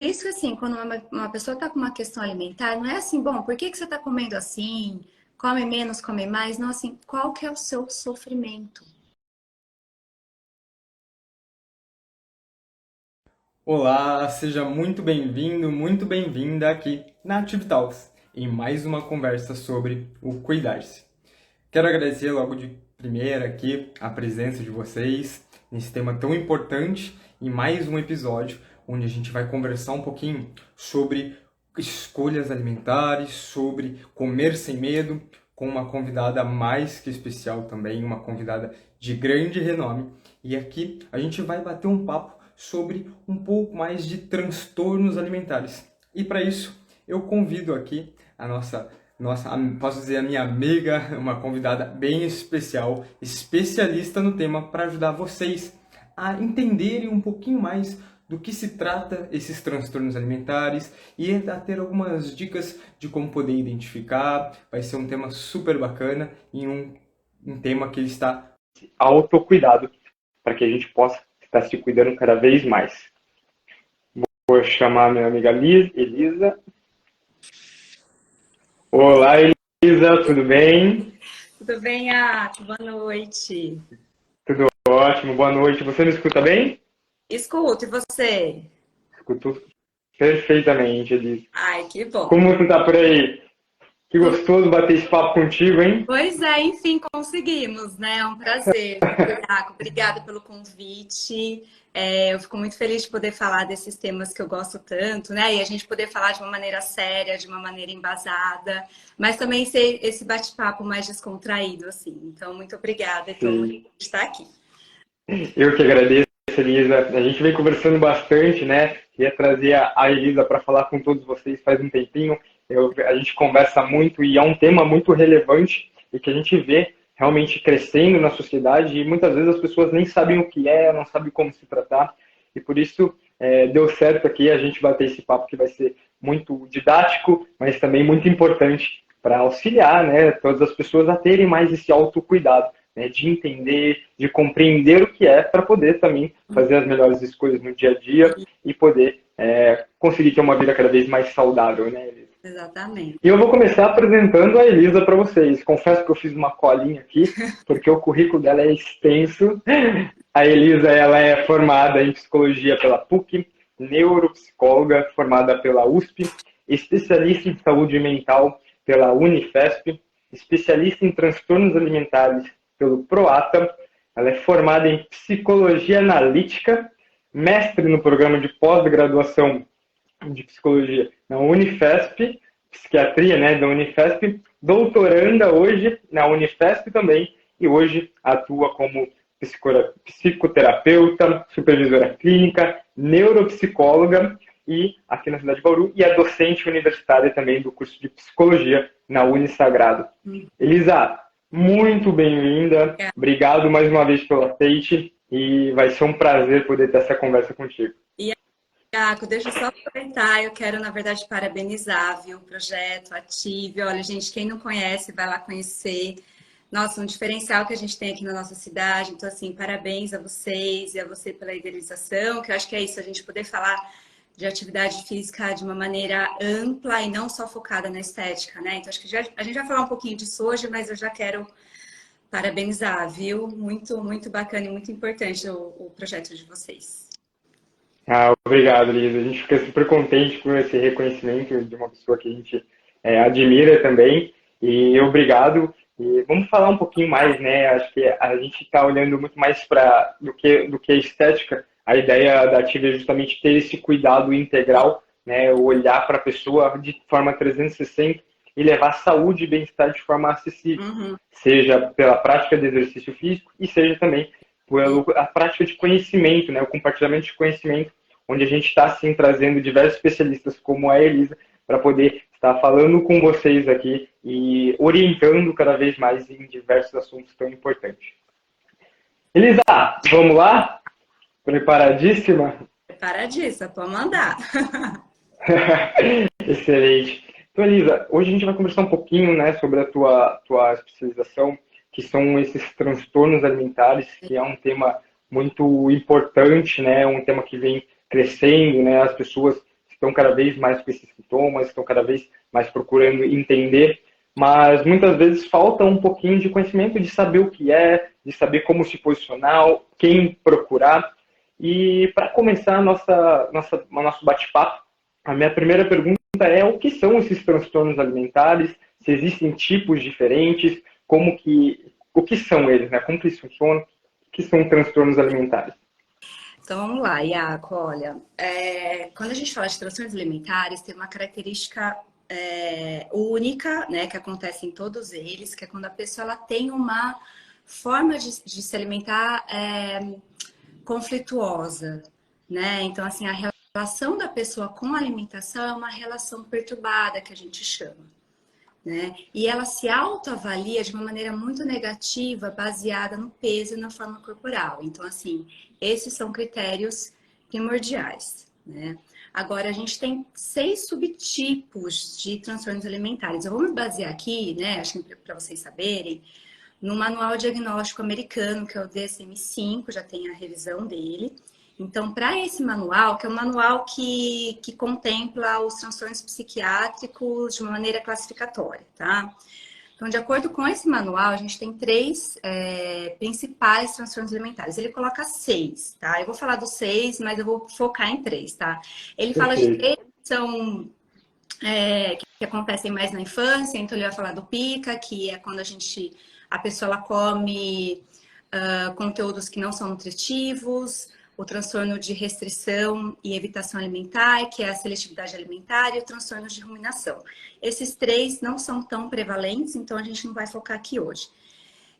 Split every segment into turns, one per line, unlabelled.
isso assim, quando uma pessoa está com uma questão alimentar, não é assim, bom, por que que você está comendo assim? Come menos, come mais? Não, assim, qual que é o seu sofrimento?
Olá, seja muito bem-vindo, muito bem-vinda aqui na Active Talks, em mais uma conversa sobre o cuidar-se. Quero agradecer logo de primeira aqui a presença de vocês nesse tema tão importante em mais um episódio onde a gente vai conversar um pouquinho sobre escolhas alimentares, sobre comer sem medo, com uma convidada mais que especial também, uma convidada de grande renome. E aqui a gente vai bater um papo sobre um pouco mais de transtornos alimentares. E para isso, eu convido aqui a posso dizer a minha amiga, uma convidada bem especial, especialista no tema para ajudar vocês a entenderem um pouquinho mais do que se trata esses transtornos alimentares e a ter algumas dicas de como poder identificar. Vai ser um tema super bacana e um tema que ele está autocuidado para que a gente possa estar se cuidando cada vez mais. Vou chamar minha amiga Elisa. Olá, Elisa, tudo bem?
Tudo bem, Ato? Boa noite.
Tudo ótimo, boa noite. Você me escuta bem?
Escuta, e você?
Escuto perfeitamente, Elisa.
Ai, que bom.
Como você tá por aí? Que gostoso bater esse papo contigo, hein?
Pois é, enfim, conseguimos, né? É um prazer, Iaco. Obrigada pelo convite. Eu fico muito feliz de poder falar desses temas que eu gosto tanto, né? E a gente poder falar de uma maneira séria, de uma maneira embasada, mas também ser esse bate-papo mais descontraído, assim. Então, muito obrigada, estou muito
Sim.
feliz de estar aqui.
Eu que agradeço, Elisa. A gente vem conversando bastante, né? Queria trazer a Elisa para falar com todos vocês faz um tempinho. A gente conversa muito e é um tema muito relevante e que a gente vê realmente crescendo na sociedade e muitas vezes as pessoas nem sabem o que é, não sabem como se tratar. E por isso deu certo aqui a gente bater esse papo que vai ser muito didático, mas também muito importante para auxiliar, né, todas as pessoas a terem mais esse autocuidado, né, de entender, de compreender o que é, para poder também fazer as melhores escolhas no dia a dia e poder conseguir ter uma vida cada vez mais saudável, né, Elisa?
Exatamente.
E eu vou começar apresentando a Elisa para vocês. Confesso que eu fiz uma colinha aqui, porque o currículo dela é extenso. A Elisa, ela é formada em psicologia pela PUC, neuropsicóloga formada pela USP, especialista em saúde mental pela Unifesp, especialista em transtornos alimentares pelo PROATA. Ela é formada em psicologia analítica, mestre no programa de pós-graduação de psicologia na Unifesp, psiquiatria, né, da Unifesp, doutoranda hoje na Unifesp também, e hoje atua como psicoterapeuta, supervisora clínica, neuropsicóloga e aqui na cidade de Bauru, e é docente universitária também do curso de psicologia na Unisagrado. Elisa, muito bem-vinda, obrigado mais uma vez pelo aceite e vai ser um prazer poder ter essa conversa contigo.
Iaco, deixa eu só aproveitar, eu quero, na verdade, parabenizar, viu, o projeto Ative. Olha, gente, quem não conhece, vai lá conhecer. Nossa, um diferencial que a gente tem aqui na nossa cidade. Então, assim, parabéns a vocês e a você pela idealização, que eu acho que é isso, a gente poder falar de atividade física de uma maneira ampla e não só focada na estética, né? Então, acho que a gente vai falar um pouquinho disso hoje, mas eu já quero parabenizar, viu? Muito, muito bacana e muito importante o projeto de vocês.
Ah, obrigado, Lisa. A gente fica super contente com esse reconhecimento de uma pessoa que a gente admira também. E obrigado. E vamos falar um pouquinho mais, né? Acho que a gente está olhando muito mais para do que a estética. A ideia da Ativa é justamente ter esse cuidado integral, né? Olhar para a pessoa de forma 360 e levar saúde e bem-estar de forma acessível,
Uhum.
seja pela prática de exercício físico e seja também pela prática de conhecimento, né? O compartilhamento de conhecimento onde a gente está, assim, trazendo diversos especialistas como a Elisa para poder estar falando com vocês aqui e orientando cada vez mais em diversos assuntos tão importantes. Elisa, vamos lá? Preparadíssima?
Paradisa, pode mandar.
Excelente. Então, Elisa, hoje a gente vai conversar um pouquinho, né, sobre a tua especialização, que são esses transtornos alimentares, que é um tema muito importante, né, um tema que vem crescendo, né, as pessoas estão cada vez mais com esses sintomas, estão cada vez mais procurando entender, mas muitas vezes falta um pouquinho de conhecimento, de saber o que é, de saber como se posicionar, quem procurar. E para começar nosso bate-papo, a minha primeira pergunta é o que são esses transtornos alimentares, se existem tipos diferentes, o que são eles, né? Como que eles funcionam, o que são transtornos alimentares?
Então vamos lá, Iaco, olha, quando a gente fala de transtornos alimentares, tem uma característica única, né, que acontece em todos eles, que é quando a pessoa ela tem uma forma de se alimentar conflituosa, né? Então, assim, a relação da pessoa com a alimentação é uma relação perturbada, que a gente chama, né? E ela se autoavalia de uma maneira muito negativa, baseada no peso e na forma corporal. Então, assim, esses são critérios primordiais, né? Agora, a gente tem 6 subtipos de transtornos alimentares. Eu vou me basear aqui, né, acho que para vocês saberem, no Manual Diagnóstico Americano, que é o DSM-5, já tem a revisão dele. Então, para esse manual, que é um manual que contempla os transtornos psiquiátricos de uma maneira classificatória, tá? Então, de acordo com esse manual, a gente tem 3 principais transtornos alimentares. Ele coloca 6, tá? Eu vou falar dos 6, mas eu vou focar em 3, tá? Ele fala de 3 que são que acontecem mais na infância, então ele vai falar do pica, que é quando a pessoa ela come conteúdos que não são nutritivos, o transtorno de restrição e evitação alimentar, que é a seletividade alimentar, e o transtorno de ruminação. Esses 3 não são tão prevalentes, então a gente não vai focar aqui hoje.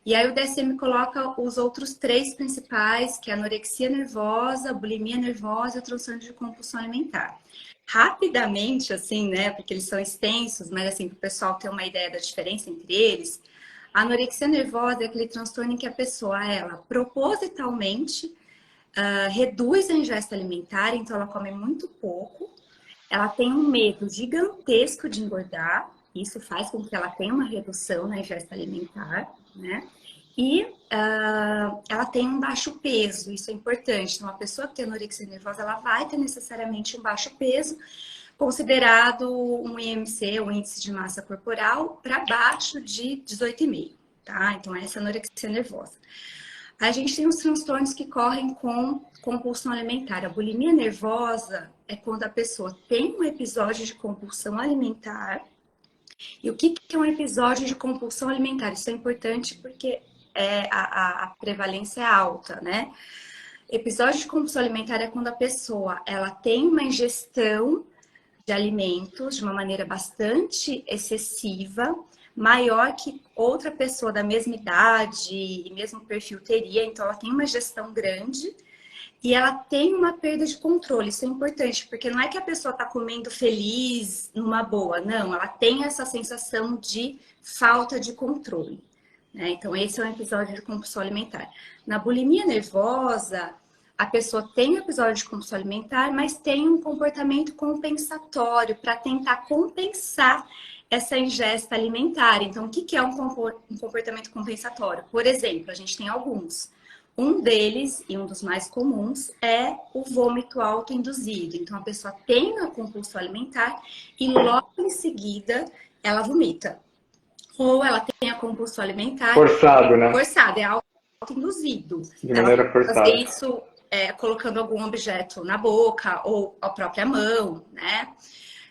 E aí o DSM coloca os outros 3 principais, que é a anorexia nervosa, a bulimia nervosa e o transtorno de compulsão alimentar. Rapidamente, assim, né, porque eles são extensos, mas assim, para o pessoal ter uma ideia da diferença entre eles, a anorexia nervosa é aquele transtorno em que a pessoa, ela propositalmente reduz a ingesta alimentar, então ela come muito pouco, ela tem um medo gigantesco de engordar, isso faz com que ela tenha uma redução na ingesta alimentar, né? E ela tem um baixo peso, isso é importante. Então, uma pessoa que tem anorexia nervosa, ela vai ter necessariamente um baixo peso, considerado um IMC, um índice de massa corporal, para baixo de 18,5, tá? Então, essa é a anorexia nervosa. A gente tem os transtornos que correm com compulsão alimentar. A bulimia nervosa é quando a pessoa tem um episódio de compulsão alimentar. E o que é um episódio de compulsão alimentar? Isso é importante porque a prevalência é alta, né? Episódio de compulsão alimentar é quando a pessoa ela tem uma ingestão de alimentos de uma maneira bastante excessiva, maior que outra pessoa da mesma idade e mesmo perfil teria, então ela tem uma ingestão grande e ela tem uma perda de controle. Isso é importante, porque não é que a pessoa está comendo feliz, numa boa, não, ela tem essa sensação de falta de controle, né? Então esse é um episódio de compulsão alimentar. Na bulimia nervosa, a pessoa tem um episódio de compulsão alimentar, mas tem um comportamento compensatório para tentar compensar essa ingesta alimentar. Então, o que é um comportamento compensatório? Por exemplo, a gente tem alguns. Um deles, e um dos mais comuns, é o vômito autoinduzido. Então, a pessoa tem a compulsão alimentar e logo em seguida ela vomita. Ou ela tem a compulsão alimentar...
Forçado, né?
Forçado, é autoinduzido.
De maneira forçada.
Fazer isso colocando algum objeto na boca ou a própria mão, né?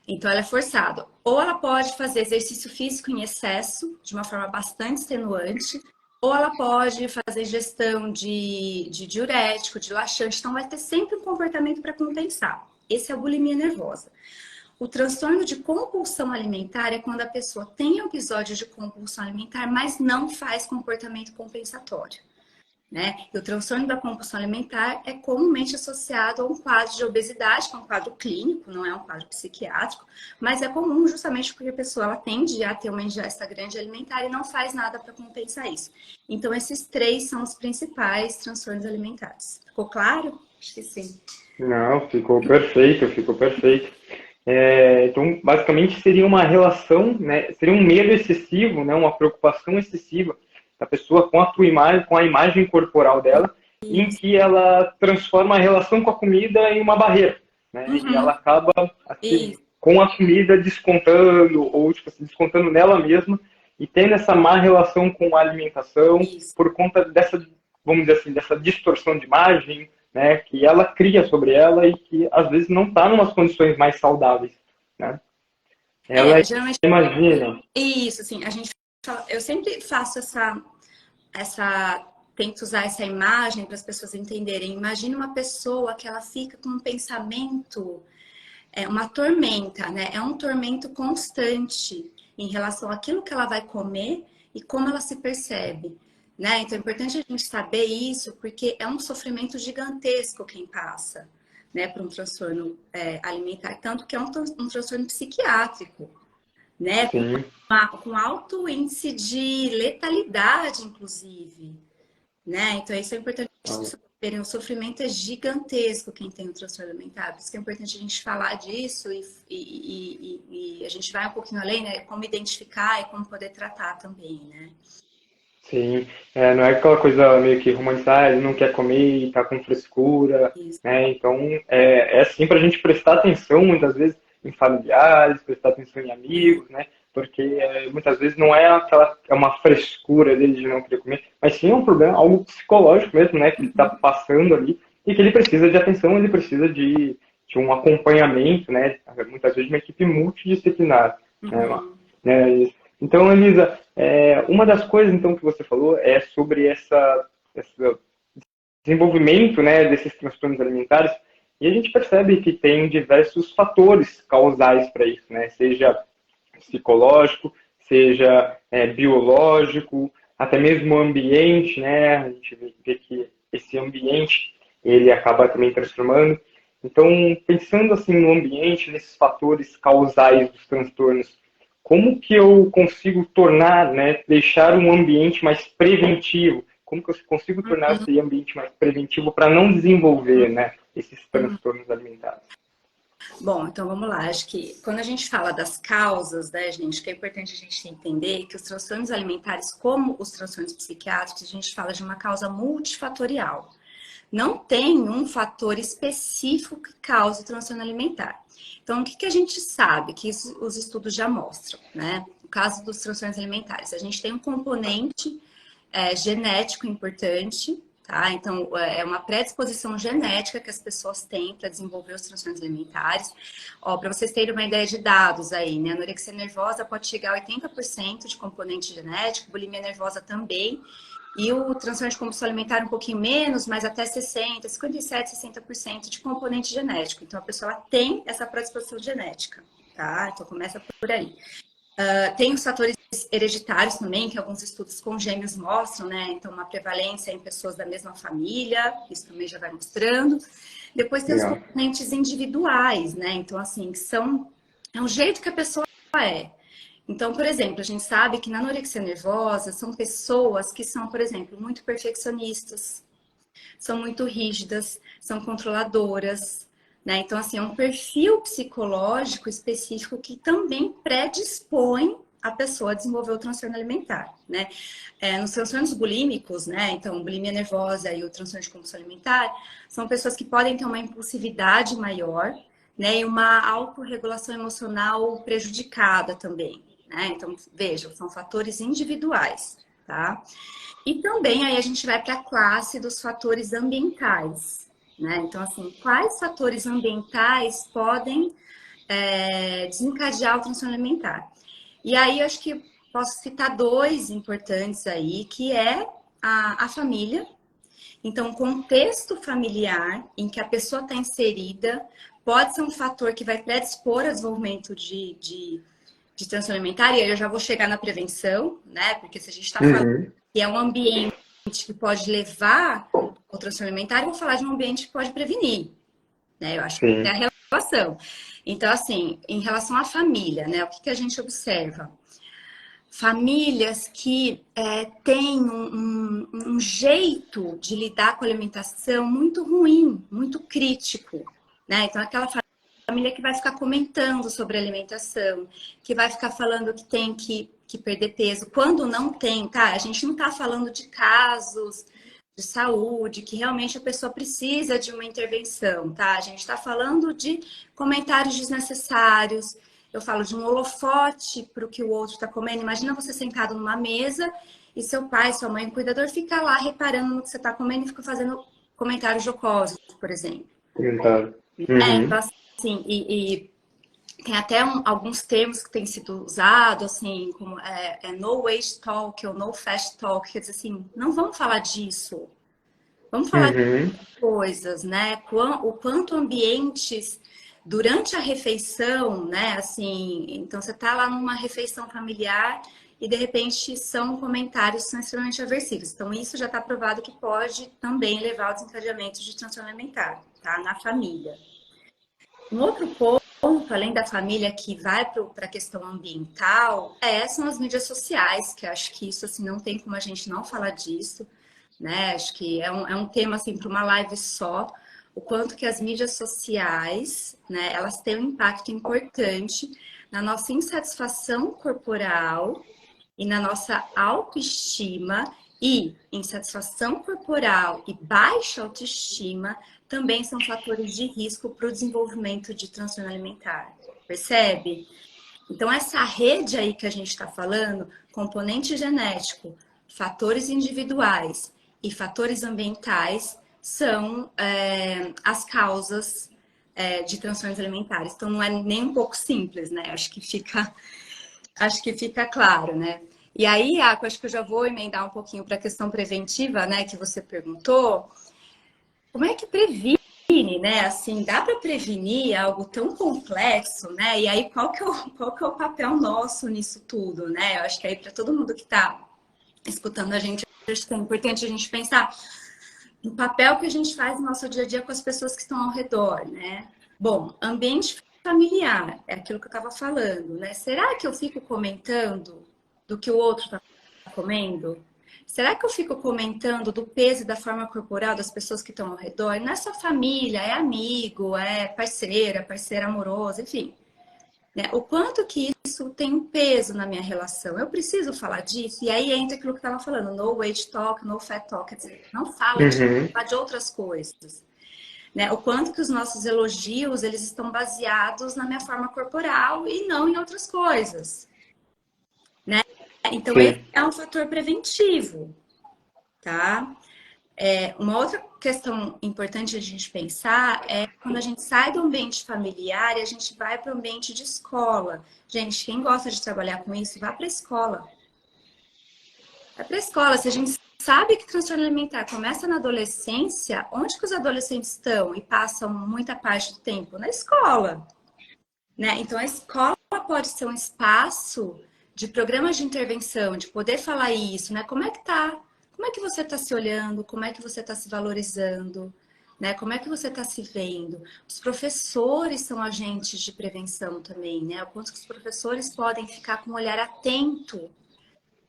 Então, ela é forçada. Ou ela pode fazer exercício físico em excesso, de uma forma bastante extenuante, ou ela pode fazer ingestão de diurético, de laxante. Então, vai ter sempre um comportamento para compensar. Esse é a bulimia nervosa. O transtorno de compulsão alimentar é quando a pessoa tem episódio de compulsão alimentar, mas não faz comportamento compensatório, né? E o transtorno da compulsão alimentar é comumente associado a um quadro de obesidade, que é um quadro clínico, não é um quadro psiquiátrico, mas é comum justamente porque a pessoa ela tende a ter uma ingesta grande alimentar e não faz nada para compensar isso. Então, esses 3 são os principais transtornos alimentares. Ficou claro? Acho que sim.
Não, ficou perfeito, ficou perfeito. Então, basicamente, seria uma relação, né? Seria um medo excessivo, né? Uma preocupação excessiva da pessoa com a imagem corporal dela, em que ela transforma a relação com a comida em uma barreira. né? E ela
Uhum.
acaba, assim,
Isso,
com a comida descontando, ou tipo assim, descontando nela mesma, e tendo essa má relação com a alimentação
isso.
por conta dessa, vamos dizer assim, dessa distorção de imagem, né, que ela cria sobre ela e que às vezes não está em umas condições mais saudáveis, né? Ela
Geralmente
imagina,
isso, assim, a gente fala, eu sempre faço tento usar essa imagem para as pessoas entenderem. Imagina uma pessoa que ela fica com um pensamento, uma tormenta, né? É um tormento constante em relação àquilo que ela vai comer e como ela se percebe, né? Então é importante a gente saber isso, porque é um sofrimento gigantesco quem passa, né, por um transtorno alimentar, tanto que é um transtorno psiquiátrico, né?
sim,
Com alto índice de letalidade, inclusive, né? Então, isso é importante saberem. O sofrimento é gigantesco quem tem o transtorno alimentar. Por isso que é importante a gente falar disso e a gente vai um pouquinho além, né? Como identificar e como poder tratar também, né?
sim. É, não é aquela coisa meio que romantizar, ele não quer comer e tá com frescura,
Isso.
né? Então, é assim para a gente prestar atenção, muitas vezes, em familiares, prestar atenção em
É.
amigos, né? Porque muitas vezes não é é uma frescura dele de não querer comer, mas sim é um problema, algo psicológico mesmo, né? Que ele está passando ali e que ele precisa de atenção, ele precisa de um acompanhamento, né? Muitas vezes de uma equipe multidisciplinar, né?
Uhum.
Né? Então, Elisa, uma das coisas então que você falou é sobre esse desenvolvimento, né, desses transtornos alimentares, e a gente percebe que tem diversos fatores causais para isso, né? Seja psicológico, seja biológico, até mesmo o ambiente, né? A gente vê que esse ambiente ele acaba também transformando. Então, pensando assim no ambiente, nesses fatores causais dos transtornos, como que eu consigo tornar, né, deixar um ambiente mais preventivo? Como que eu consigo tornar esse ambiente mais preventivo para não desenvolver, né, esses transtornos alimentares?
Bom, então vamos lá. Acho que quando a gente fala das causas, né, gente, que é importante a gente entender que os transtornos alimentares, como os transtornos psiquiátricos, a gente fala de uma causa multifatorial. Não tem um fator específico que cause o transtorno alimentar. Então, o que a gente sabe que os estudos já mostram, né? No caso dos transtornos alimentares, a gente tem um componente genético importante, tá? Então, é uma predisposição genética que as pessoas têm para desenvolver os transtornos alimentares. Ó, para vocês terem uma ideia de dados aí, né? A anorexia nervosa pode chegar a 80% de componente genético, bulimia nervosa também. E o transtorno de compulsão alimentar um pouquinho menos, mas até 60, 57, 60% de componente genético. Então, a pessoa tem essa predisposição genética, tá? Então, começa por aí. Tem os fatores hereditários também, que alguns estudos com gêmeos mostram, né? Então, uma prevalência em pessoas da mesma família, isso também já vai mostrando. Depois tem os
Legal.
componentes individuais, né? Então, assim, é o jeito que a pessoa é. Então, por exemplo, a gente sabe que na anorexia nervosa são pessoas que são, por exemplo, muito perfeccionistas, são muito rígidas, são controladoras, né? Então, assim, é um perfil psicológico específico que também predispõe a pessoa a desenvolver o transtorno alimentar, né? Nos transtornos bulímicos, né? Então, bulimia nervosa e o transtorno de compulsão alimentar, são pessoas que podem ter uma impulsividade maior, né? E uma autorregulação emocional prejudicada também, né? Então, vejam, são fatores individuais, tá? E também aí a gente vai para a classe dos fatores ambientais, né? Então, assim, quais fatores ambientais podem desencadear o transtorno alimentar? E aí eu acho que posso citar dois importantes aí, que é a família. Então, o contexto familiar em que a pessoa está inserida pode ser um fator que vai predispor ao desenvolvimento de transtorno alimentar, e aí eu já vou chegar na prevenção, né? Porque se a gente está falando
Uhum.
que é um ambiente que pode levar ao transtorno alimentar, eu vou falar de um ambiente que pode prevenir, né? Eu acho que é
Sim.
a relação. Então, assim, em relação à família, né? O que a gente observa? Famílias que têm um jeito de lidar com a alimentação muito ruim, muito crítico, né? Então, aquela família que vai ficar comentando sobre alimentação, que vai ficar falando que tem que perder peso, quando não tem, tá? A gente não tá falando de casos de saúde, que realmente a pessoa precisa de uma intervenção, tá? A gente está falando de comentários desnecessários, eu falo de um holofote para o que o outro está comendo. Imagina você sentado numa mesa e seu pai, sua mãe, o cuidador fica lá reparando no que você está comendo e fica fazendo comentários jocosos, por exemplo.
Comentário.
Então,
Uhum.
assim, tem até alguns termos que têm sido usados, assim, como no waste talk ou no fast talk, quer dizer assim, não vamos falar disso. Vamos falar de
Uhum.
coisas, né? O quanto ambientes durante a refeição, né? Assim, então você está lá numa refeição familiar e de repente são comentários que são extremamente aversivos. Então isso já está provado que pode também levar ao desencadeamento de transtorno alimentar, tá? Na família. Um outro ponto, além da família, que vai para a questão ambiental, são as mídias sociais, que acho que isso assim não tem como a gente não falar disso, né? Acho que é um tema assim para uma live só, o quanto que as mídias sociais, né, elas têm um impacto importante na nossa insatisfação corporal e na nossa autoestima, e insatisfação corporal e baixa autoestima também são fatores de risco para o desenvolvimento de transtorno alimentar. Percebe? Então, essa rede aí que a gente está falando, componente genético, fatores individuais e fatores ambientais, são as causas de transtornos alimentares. Então, não é nem um pouco simples, né? Acho que fica claro, né? E aí, Iaco, acho que eu já vou emendar um pouquinho para a questão preventiva, né, que você perguntou. Como é que previne, né? Assim, dá para prevenir algo tão complexo, né? E aí, qual que é o papel nosso nisso tudo, né? Eu acho que aí para todo mundo que está escutando a gente, acho que é importante a gente pensar no papel que a gente faz no nosso dia a dia com as pessoas que estão ao redor, né? Bom, ambiente familiar, é aquilo que eu estava falando, né? Será que eu fico comentando do que o outro está comendo? Será que eu fico comentando do peso e da forma corporal das pessoas que estão ao redor? Não é só família, é amigo, é parceira, parceira amorosa, enfim. Né? O quanto que isso tem um peso na minha relação? Eu preciso falar disso? E aí entra aquilo que eu estava falando, no weight talk, no fat talk, quer dizer, não fala disso,
Uhum.
fala de outras coisas. Né? O quanto que os nossos elogios, eles estão baseados na minha forma corporal e não em outras coisas. Né? Então, esse
Sim.
é um fator preventivo, tá? Uma outra questão importante a gente pensar é quando a gente sai do ambiente familiar e a gente vai para o ambiente de escola. Gente, quem gosta de trabalhar com isso, vá para a escola. Vai para a escola. Se a gente sabe que transtorno alimentar começa na adolescência, onde que os adolescentes estão e passam muita parte do tempo? Na escola. Né? Então, a escola pode ser um espaço de programas de intervenção, de poder falar isso, né? Como é que tá? Como é que você está se olhando? Como é que você está se valorizando? Né? Como é que você está se vendo? Os professores são agentes de prevenção também, né? O quanto que os professores podem ficar com um olhar atento,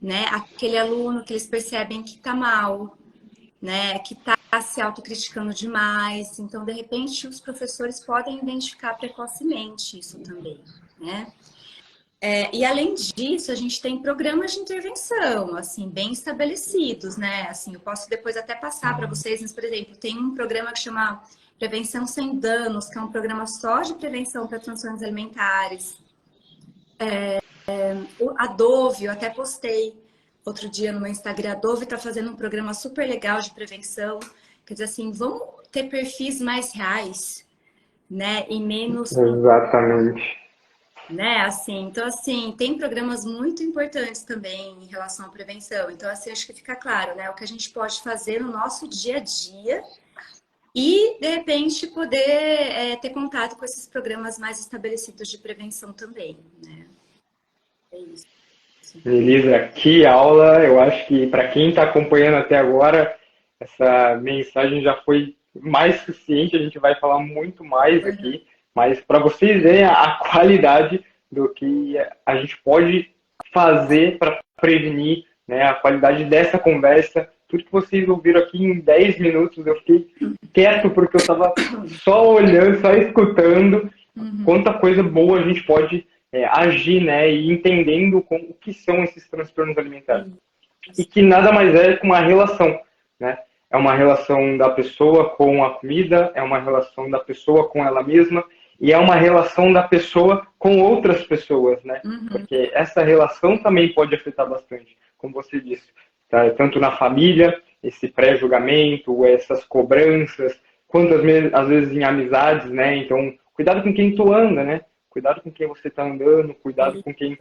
né? Aquele aluno que eles percebem que está mal, né? Que está se autocriticando demais. Então, de repente, os professores podem identificar precocemente isso também, né? E além disso, a gente tem programas de intervenção, assim, bem estabelecidos, né? Assim, eu posso depois até passar para vocês, mas, por exemplo, tem um programa que chama Prevenção Sem Danos, que é um programa só de prevenção para transtornos alimentares. A Dove, eu até postei outro dia no meu Instagram, a Dove está fazendo um programa super legal de prevenção. Quer dizer assim, vamos ter perfis mais reais, né? E menos,
Exatamente.
né? Assim, então, assim, tem programas muito importantes também em relação à prevenção. Então, assim, acho que fica claro, né? O que a gente pode fazer no nosso dia a dia e, de repente, poder ter contato com esses programas mais estabelecidos de prevenção também, né? É isso.
Elisa, que aula! Eu acho que para quem está acompanhando até agora, essa mensagem já foi mais suficiente. A gente vai falar muito mais
Uhum.
aqui, mas para vocês verem a qualidade do que a gente pode fazer para prevenir, né, a qualidade dessa conversa. Tudo que vocês ouviram aqui em 10 minutos, eu fiquei quieto porque eu estava só olhando, só escutando
Uhum.
quanta coisa boa a gente pode agir, né, e entendendo o que são esses transtornos alimentares. E
Isso.
que nada mais é que uma relação, né? é uma relação da pessoa com a comida, é uma relação da pessoa com ela mesma e é uma relação da pessoa com outras pessoas, né?
Uhum.
Porque essa relação também pode afetar bastante, como você disse, tá? Tanto na família, esse pré-julgamento, essas cobranças, quanto às vezes em amizades, né? Então, cuidado com quem tu anda, né? Cuidado com quem você está andando, cuidado com quem,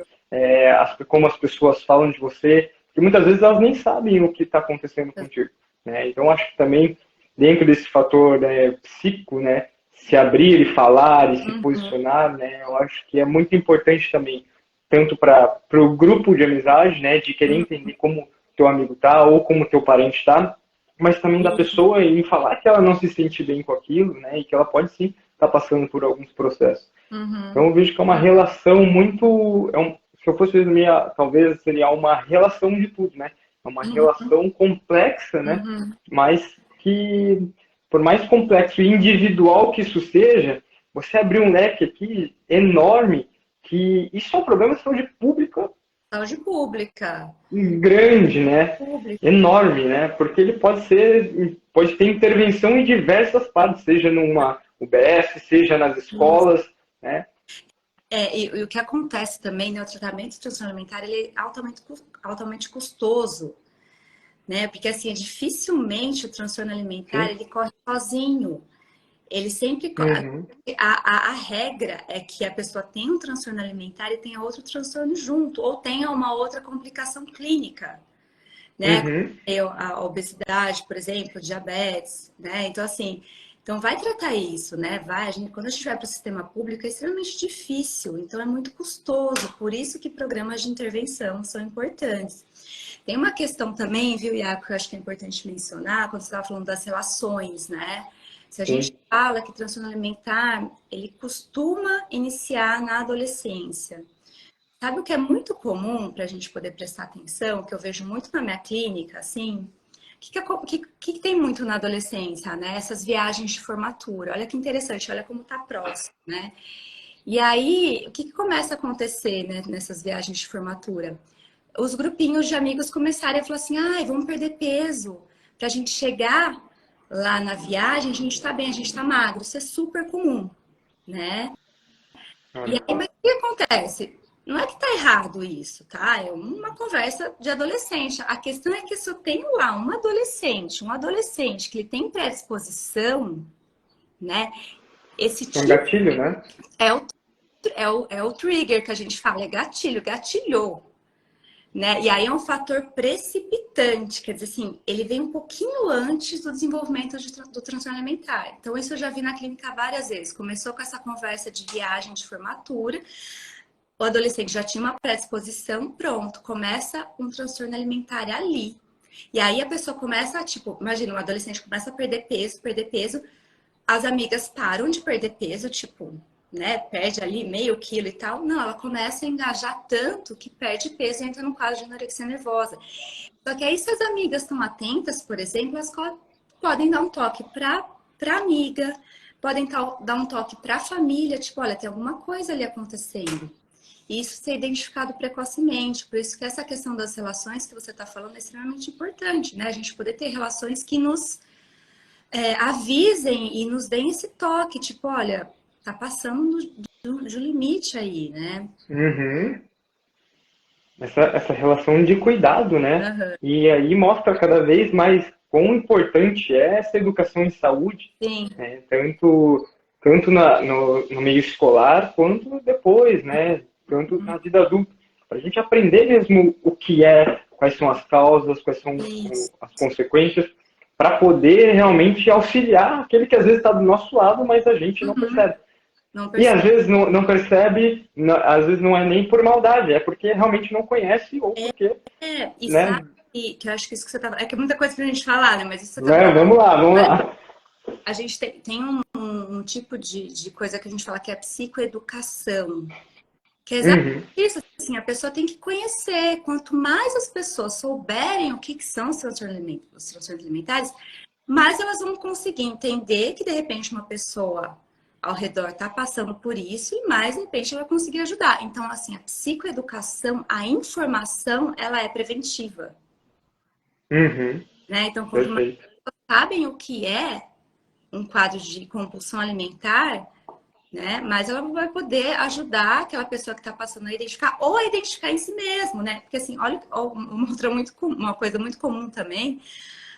como as pessoas falam de você, que muitas vezes elas nem sabem o que está acontecendo contigo, né? Então, acho que também, dentro desse fator, né, psíquico, né, se abrir e falar e se posicionar, né, eu acho que é muito importante também, tanto para o grupo de amizade, né, de querer entender como teu amigo tá ou como teu parente tá, mas também da pessoa em falar que ela não se sente bem com aquilo, né, e que ela pode sim estar passando por alguns processos. Então eu vejo que é uma relação muito, se eu fosse resumir, talvez seria uma relação de tudo, né? É uma relação complexa, né? Mas que, por mais complexo e individual que isso seja, você abriu um leque aqui enorme, que isso é um problema de saúde pública
Saúde pública.
grande, né?
Pública.
Enorme, né? Porque ele pode ter intervenção em diversas partes, seja numa UBS, seja nas escolas, né?
E o que acontece também, né, o tratamento de transtorno alimentar, ele é altamente custoso, né? Porque, assim, dificilmente o transtorno alimentar,
Sim.
ele corre sozinho. Ele sempre...
Uhum.
A regra é que a pessoa tenha um transtorno alimentar e tenha outro transtorno junto, ou tenha uma outra complicação clínica, né?
Uhum.
A obesidade, por exemplo, diabetes, né? Então, assim, então vai tratar isso, né? Quando a gente vai para o sistema público é extremamente difícil, então é muito custoso, por isso que programas de intervenção são importantes. Tem uma questão também, viu, Iaco, que eu acho que é importante mencionar, quando você estava falando das relações, né? Se a gente
Sim.
fala que transtorno alimentar, ele costuma iniciar na adolescência. Sabe o que é muito comum para a gente poder prestar atenção, que eu vejo muito na minha clínica, assim? O que tem muito na adolescência, né? Essas viagens de formatura. Olha que interessante, olha como tá próximo, né? E aí, o que começa a acontecer, né, nessas viagens de formatura? Os grupinhos de amigos começarem a falar assim, ai, vamos perder peso. Pra gente chegar lá na viagem, a gente tá bem, a gente tá magro. Isso é super comum, né? E
Olha.
aí, mas o que acontece? Não é que tá errado isso, tá? É uma conversa de adolescente. A questão é que se eu tenho lá um adolescente que ele tem predisposição, né? Esse
É um
tipo
gatilho, né?
é o trigger que a gente fala, é gatilho, gatilhou, né? E aí é um fator precipitante, quer dizer assim, ele vem um pouquinho antes do desenvolvimento do transtorno alimentar. Então, isso eu já vi na clínica várias vezes. Começou com essa conversa de viagem de formatura, o adolescente já tinha uma predisposição, pronto, começa um transtorno alimentar ali. E aí a pessoa começa, tipo, imagina, um adolescente começa a perder peso, as amigas param de perder peso, tipo, né, perde ali meio quilo e tal. Não, ela começa a engajar tanto que perde peso e entra num quadro de anorexia nervosa. Só que aí, se as amigas estão atentas, por exemplo, elas podem dar um toque para amiga, podem dar um toque para a família, tipo, olha, tem alguma coisa ali acontecendo. E isso ser identificado precocemente. Por isso que essa questão das relações que você está falando é extremamente importante, né? A gente poder ter relações que nos avisem e nos deem esse toque, tipo, olha, tá passando do limite aí, né?
Uhum. Essa relação de cuidado, né?
Uhum.
E aí mostra cada vez mais quão importante é essa educação em saúde,
Sim.
né? Tanto no meio escolar, quanto depois, né? Tanto na vida adulta. Para a gente aprender mesmo o que é, quais são as causas, quais são
Isso.
as consequências, para poder realmente auxiliar aquele que às vezes está do nosso lado, mas a gente não
Uhum.
percebe.
Não
E às
percebe.
vezes não percebe, às vezes não é nem por maldade, é porque realmente não conhece ou porque,
E
né?
sabe que eu acho que isso que você tava. É que é muita coisa pra gente falar, né? Mas isso que você tava.
Né? Vamos lá, vamos lá.
A gente tem um tipo de coisa que a gente fala que é psicoeducação. Que é exatamente
Uhum.
isso, assim, a pessoa tem que conhecer. Quanto mais as pessoas souberem o que são os transtornos alimentares, mais elas vão conseguir entender que, de repente, uma pessoa ao redor está passando por isso e mais, de repente, ela vai conseguir ajudar. Então, assim, a psicoeducação, a informação, ela é preventiva,
Uhum.
né? Então, quanto mais
Perfeito.
sabem o que é um quadro de compulsão alimentar, né? Mas ela vai poder ajudar aquela pessoa que está passando a identificar ou a identificar em si mesmo, né? Porque assim, olha, uma coisa muito comum também,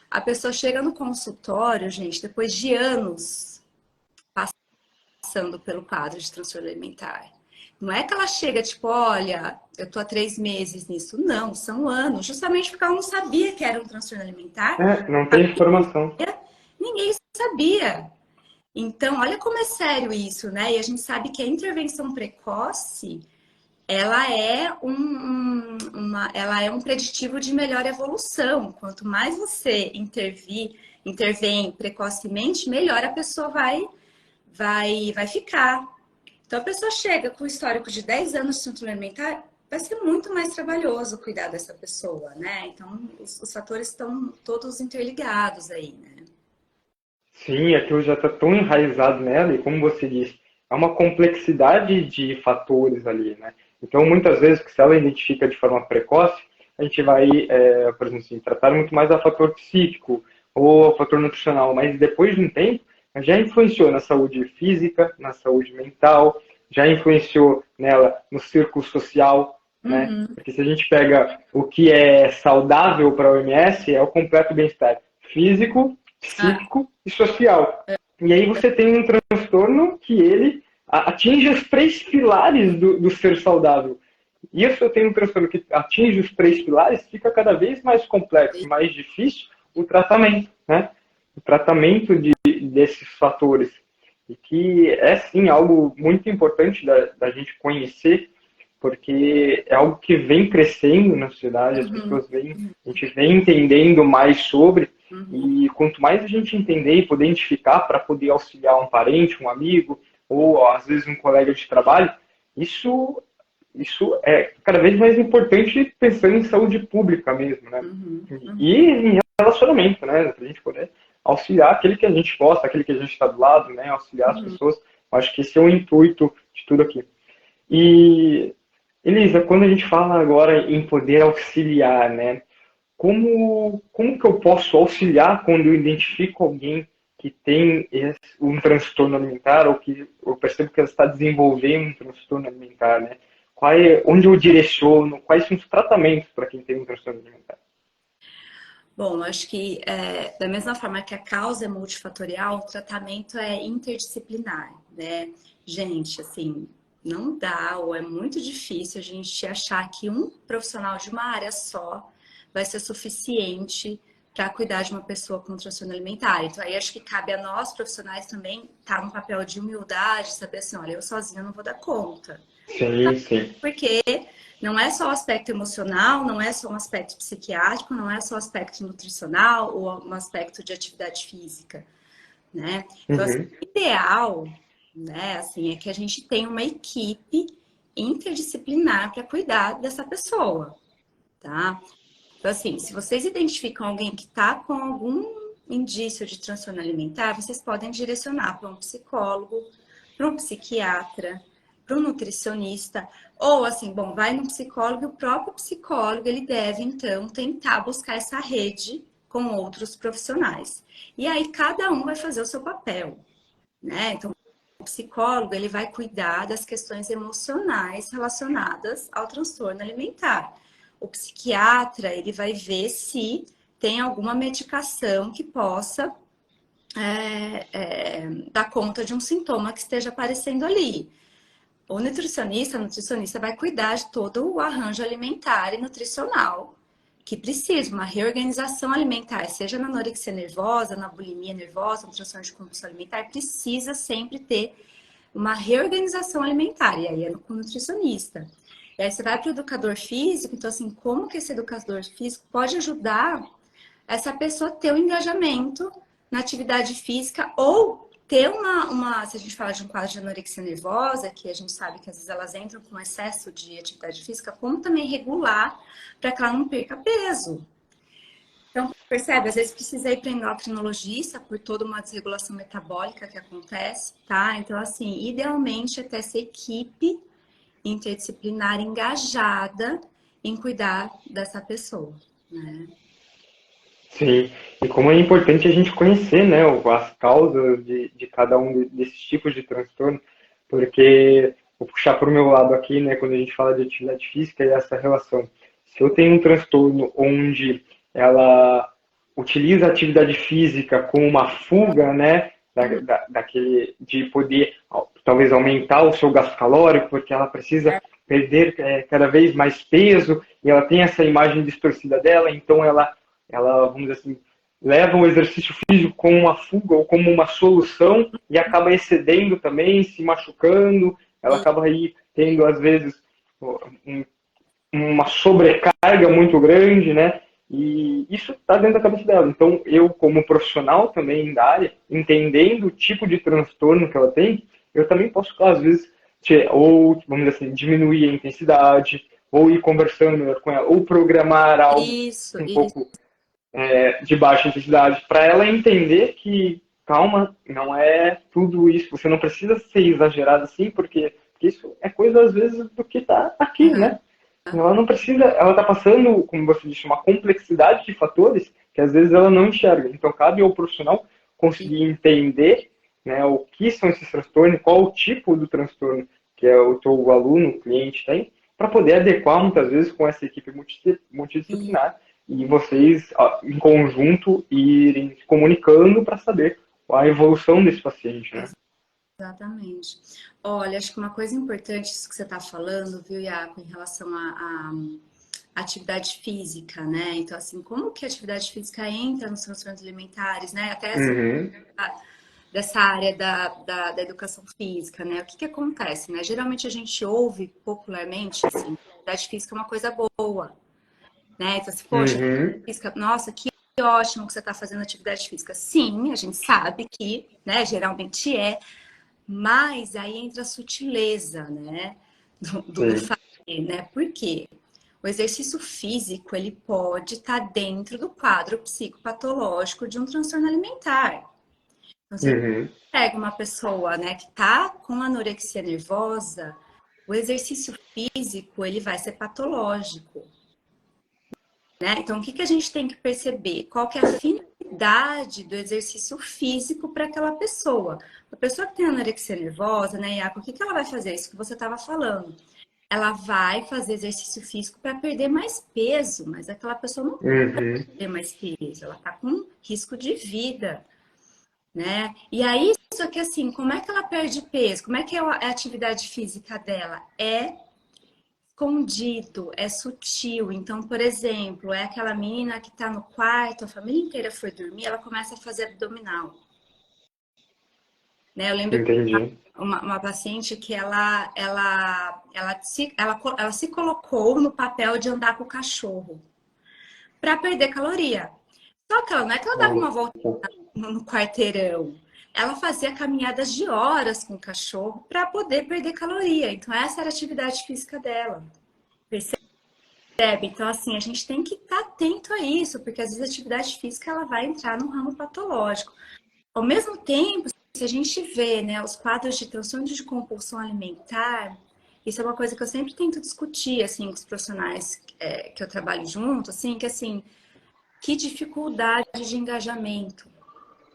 a pessoa chega no consultório, gente, depois de anos passando pelo quadro de transtorno alimentar. Não é que ela chega, tipo, olha, eu tô há 3 meses nisso. Não, são anos. Justamente porque ela não sabia que era um transtorno alimentar.
Não tem informação.
Ninguém sabia. Então, olha como é sério isso, né? E a gente sabe que a intervenção precoce, ela é ela é um preditivo de melhor evolução. Quanto mais você intervém precocemente, melhor a pessoa vai ficar. Então, a pessoa chega com o histórico de 10 anos de transtorno alimentar, vai ser muito mais trabalhoso cuidar dessa pessoa, né? Então, os fatores estão todos interligados aí, né?
Sim, aquilo já está tão enraizado nela, e como você disse, é uma complexidade de fatores ali, né? Então, muitas vezes, se ela identifica de forma precoce, a gente vai, por exemplo, assim, tratar muito mais a fator psíquico ou a fator nutricional, mas depois de um tempo, já influenciou na saúde física, na saúde mental, já influenciou nela no círculo social, né? Porque se a gente pega o que é saudável para a OMS, é o completo bem-estar físico, psíquico e social. E aí você tem um transtorno que ele atinge os 3 pilares do ser saudável. E se eu tenho um transtorno que atinge os 3 pilares, fica cada vez mais complexo, mais difícil o tratamento, né? O tratamento desses fatores. E que é, sim, algo muito importante da gente conhecer, porque é algo que vem crescendo na sociedade, as pessoas a gente vem entendendo mais sobre, e quanto mais a gente entender e poder identificar para poder auxiliar um parente, um amigo, ou às vezes um colega de trabalho, isso é cada vez mais importante pensando em saúde pública mesmo, né? E em relacionamento, né? Para a gente poder auxiliar aquele que a gente gosta, aquele que a gente está do lado, né? Auxiliar as pessoas. Eu acho que esse é o intuito de tudo aqui. E, Elisa, quando a gente fala agora em poder auxiliar, né? Como que eu posso auxiliar quando eu identifico alguém que tem um transtorno alimentar ou que eu percebo que ela está desenvolvendo um transtorno alimentar, né? Onde eu direciono, quais são os tratamentos para quem tem um transtorno alimentar?
Bom, acho que da mesma forma que a causa é multifatorial, o tratamento é interdisciplinar, né? Gente, assim, não dá ou é muito difícil a gente achar que um profissional de uma área só vai ser suficiente para cuidar de uma pessoa com transtorno alimentar. Então, aí acho que cabe a nós, profissionais, também estar um papel de humildade, saber assim, olha, eu sozinha não vou dar conta.
Sim, sim.
Porque não é só o aspecto emocional, não é só um aspecto psiquiátrico, não é só o aspecto nutricional ou um aspecto de atividade física, né? Então, assim, o ideal, né, assim, é que a gente tenha uma equipe interdisciplinar para cuidar dessa pessoa, tá? Então, assim, se vocês identificam alguém que está com algum indício de transtorno alimentar, vocês podem direcionar para um psicólogo, para um psiquiatra, para um nutricionista, ou assim, bom, vai no psicólogo, e o próprio psicólogo, ele deve, então, tentar buscar essa rede com outros profissionais. E aí, cada um vai fazer o seu papel, né? Então, o psicólogo, ele vai cuidar das questões emocionais relacionadas ao transtorno alimentar. O psiquiatra, ele vai ver se tem alguma medicação que possa dar conta de um sintoma que esteja aparecendo ali. O nutricionista, a nutricionista vai cuidar de todo o arranjo alimentar e nutricional que precisa, uma reorganização alimentar, seja na anorexia nervosa, na bulimia nervosa, no transtorno de compulsão alimentar, precisa sempre ter uma reorganização alimentar, e aí é com o nutricionista. E aí você vai para o educador físico, então assim, como que esse educador físico pode ajudar essa pessoa a ter um engajamento na atividade física ou ter se a gente fala de um quadro de anorexia nervosa, que a gente sabe que às vezes elas entram com excesso de atividade física, como também regular para que ela não perca peso. Então, percebe? Às vezes precisa ir para endocrinologista por toda uma desregulação metabólica que acontece, tá? Então, assim, idealmente é ter essa equipe interdisciplinar engajada em cuidar dessa pessoa, né?
Sim, e como é importante a gente conhecer, né, as causas de cada um desses tipos de transtorno, porque vou puxar para o meu lado aqui, né, quando a gente fala de atividade física e essa relação. Se eu tenho um transtorno onde ela utiliza a atividade física como uma fuga, né, daquele de poder talvez aumentar o seu gasto calórico, porque ela precisa perder cada vez mais peso e ela tem essa imagem distorcida dela, então ela, vamos dizer assim, leva o exercício físico como uma fuga ou como uma solução e acaba excedendo também, se machucando, ela acaba aí tendo, às vezes, uma sobrecarga muito grande, né? E isso está dentro da cabeça dela. Então, eu, como profissional também da área, entendendo o tipo de transtorno que ela tem, eu também posso, às vezes, ou, vamos dizer assim, diminuir a intensidade, ou ir conversando com ela, ou programar algo
Isso,
um
isso.
pouco de baixa intensidade, para ela entender que, calma, não é tudo isso, você não precisa ser exagerado assim, porque isso é coisa, às vezes, do que está aqui,
Aham.
né? Ela não precisa, ela está passando, como você disse, uma complexidade de fatores que às vezes ela não enxerga. Então, cabe ao profissional conseguir entender, né, o que são esses transtornos, qual o tipo do transtorno que é o teu aluno, o cliente tem, para poder adequar muitas vezes com essa equipe
E-
multidisciplinar e vocês, em conjunto, irem se comunicando para saber a evolução desse paciente, né?
Exatamente. Olha, acho que uma coisa importante isso que você está falando, viu, Iaco, em relação à atividade física, né? Então, assim, como que a atividade física entra nos transtornos alimentares, né? Até assim,
Uhum,
dessa área da educação física, né? O que que acontece, né? Geralmente a gente ouve popularmente, assim, atividade física é uma coisa boa, né? Então, assim, poxa,
uhum,
física, nossa, que ótimo que você está fazendo atividade física. Sim, a gente sabe que, né, geralmente é, mas aí entra a sutileza, né, do
sim,
fazer, né? Por quê? O exercício físico, ele pode estar dentro do quadro psicopatológico de um transtorno alimentar. Então, se a gente
uhum,
pega uma pessoa, né, que está com anorexia nervosa, o exercício físico, ele vai ser patológico, né? Então, o que que a gente tem que perceber? Qual que é a finalidade do exercício físico para aquela pessoa? A pessoa que tem anorexia nervosa, né, Iaco, o que que ela vai fazer? Isso que você estava falando. Ela vai fazer exercício físico para perder mais peso, mas aquela pessoa não vai
uhum,
perder mais peso, ela está com risco de vida, né? E aí, só que assim, como é que ela perde peso? Como é que é a atividade física dela? É escondido, é sutil. Então, por exemplo, é aquela menina que está no quarto, a família inteira foi dormir, ela começa a fazer abdominal, né? Eu lembro
entendi.
uma paciente que ela se colocou no papel de andar com o cachorro para perder caloria. Só que ela não é que ela dava
Olha,
uma volta no quarteirão. Ela fazia caminhadas de horas com o cachorro para poder perder caloria. Então, essa era a atividade física dela. Percebe? Então, assim, a gente tem que estar atento a isso, porque às vezes a atividade física ela vai entrar no ramo patológico. Ao mesmo tempo, se a gente vê, né, os quadros de transtorno de compulsão alimentar, isso é uma coisa que eu sempre tento discutir, assim, com os profissionais que eu trabalho junto, assim, que, assim, que dificuldade de engajamento,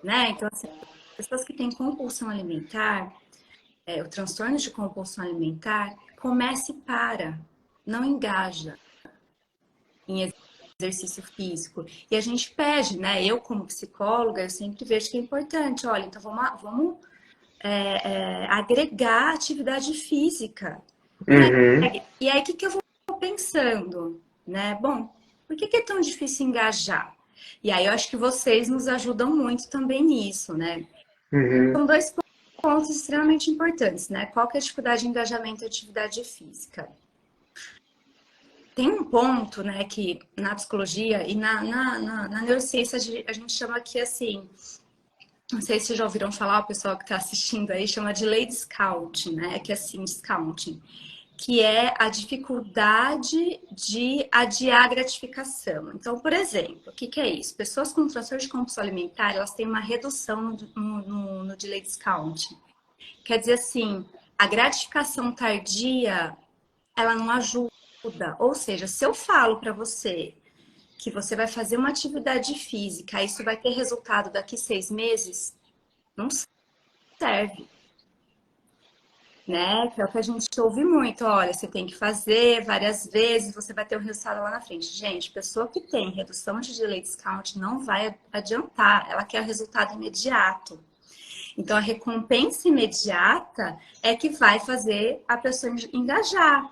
né? Então, assim, pessoas que têm compulsão alimentar, o transtorno de compulsão alimentar, começa e para, não engaja em exercício físico. E a gente pede, né? Eu, como psicóloga, eu sempre vejo que é importante. Olha, então vamos agregar atividade física, né?
uhum,
E aí, o que, que eu vou pensando, né? Bom, por que, que é tão difícil engajar? E aí, eu acho que vocês nos ajudam muito também nisso, né?
uhum,
São dois pontos extremamente importantes, né? Qual que é a dificuldade de engajamento e atividade física? Tem um ponto, né, que na psicologia e na neurociência a gente chama aqui assim, não sei se já ouviram falar, o pessoal que está assistindo aí chama de lei de Scouting, né, que é assim, Scouting, que é a dificuldade de adiar a gratificação. Então, por exemplo, o que, que é isso? Pessoas com transtorno de compulsão alimentar, elas têm uma redução no delay discount. Quer dizer assim, a gratificação tardia, ela não ajuda. Ou seja, se eu falo para você que você vai fazer uma atividade física, isso vai ter resultado daqui 6 meses, não serve, né? Que é o que a gente ouve muito. Olha, você tem que fazer várias vezes, você vai ter o resultado lá na frente. Gente, pessoa que tem redução de delay discount não vai adiantar, ela quer o resultado imediato. Então, a recompensa imediata é que vai fazer a pessoa engajar.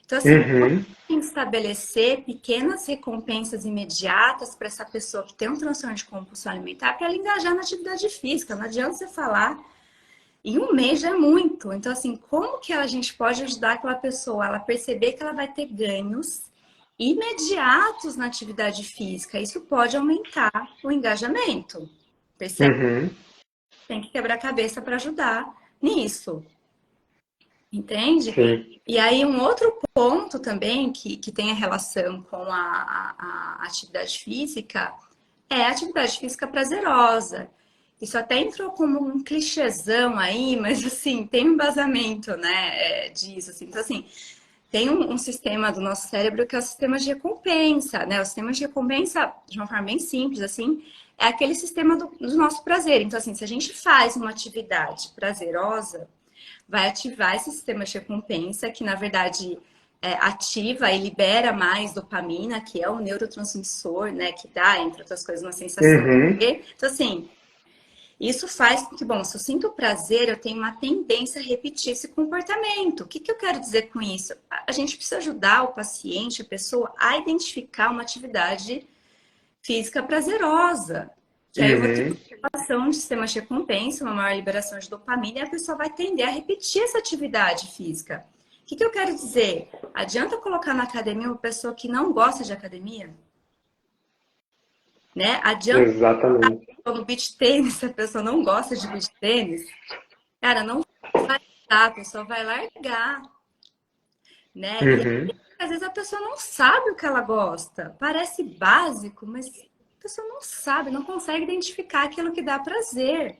Então, assim, tem que estabelecer pequenas recompensas imediatas para essa pessoa que tem um transtorno de compulsão alimentar para ela engajar na atividade física. Não adianta você falar, em um mês já é muito. Então, assim, como que a gente pode ajudar aquela pessoa ela perceber que ela vai ter ganhos imediatos na atividade física? Isso pode aumentar o engajamento. Percebe? Tem que quebrar a cabeça para ajudar nisso. Entende?
Sim.
E aí, um outro ponto também que tem a relação com a atividade física é a atividade física prazerosa. Isso até entrou como um clichêzão aí, mas assim, tem um embasamento, né, disso. Assim. Então, assim, tem um sistema do nosso cérebro que é o sistema de recompensa, né? O sistema de recompensa, de uma forma bem simples, assim, é aquele sistema do nosso prazer. Então, assim, se a gente faz uma atividade prazerosa, vai ativar esse sistema de recompensa, que na verdade ativa e libera mais dopamina, que é o neurotransmissor, né, que dá, entre outras coisas, uma sensação de... Então, assim, isso faz com que, bom, se eu sinto prazer, eu tenho uma tendência a repetir esse comportamento. O que eu quero dizer com isso? A gente precisa ajudar o paciente, a pessoa, a identificar uma atividade física prazerosa. Que aí eu vou ter uma ativação de sistema de recompensa, uma maior liberação de dopamina, e a pessoa vai tender a repetir essa atividade física. O que eu quero dizer? Adianta colocar na academia uma pessoa que não gosta de academia? Né? Adianta
Exatamente.
no beach tênis, se a pessoa não gosta de beach tênis, cara, não vai dar, a pessoa vai largar. Né? E aí, às vezes a pessoa não sabe o que ela gosta. Parece básico, mas a pessoa não sabe, não consegue identificar aquilo que dá prazer.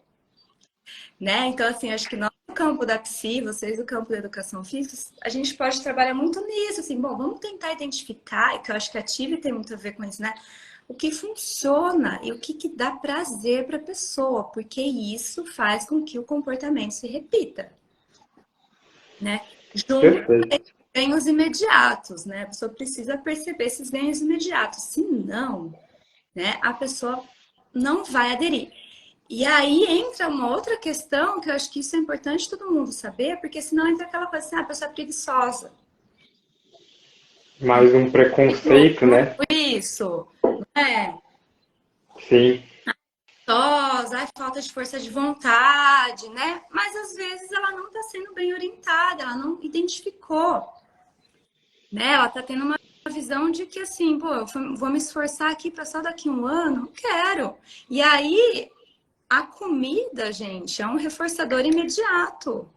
Né? Então, assim, acho que nós no campo da psi, vocês do campo da educação física, a gente pode trabalhar muito nisso, assim, bom, vamos tentar identificar, e que eu acho que a TIV tem muito a ver com isso, né? O que funciona e o que dá prazer para a pessoa, porque isso faz com que o comportamento se repita, né? Junto com ganhos imediatos, né? A pessoa precisa perceber esses ganhos imediatos, senão, né, a pessoa não vai aderir. E aí entra uma outra questão, que eu acho que isso é importante todo mundo saber, porque senão entra aquela coisa assim, a pessoa é preguiçosa.
Mais um preconceito, né?
Isso, não é?
Sim.
Ai, falta de força de vontade, né? Mas às vezes ela não está sendo bem orientada, ela não identificou, né? Ela está tendo uma visão de que assim, pô, eu vou me esforçar aqui para só daqui um ano, não quero. E aí a comida, gente, é um reforçador imediato.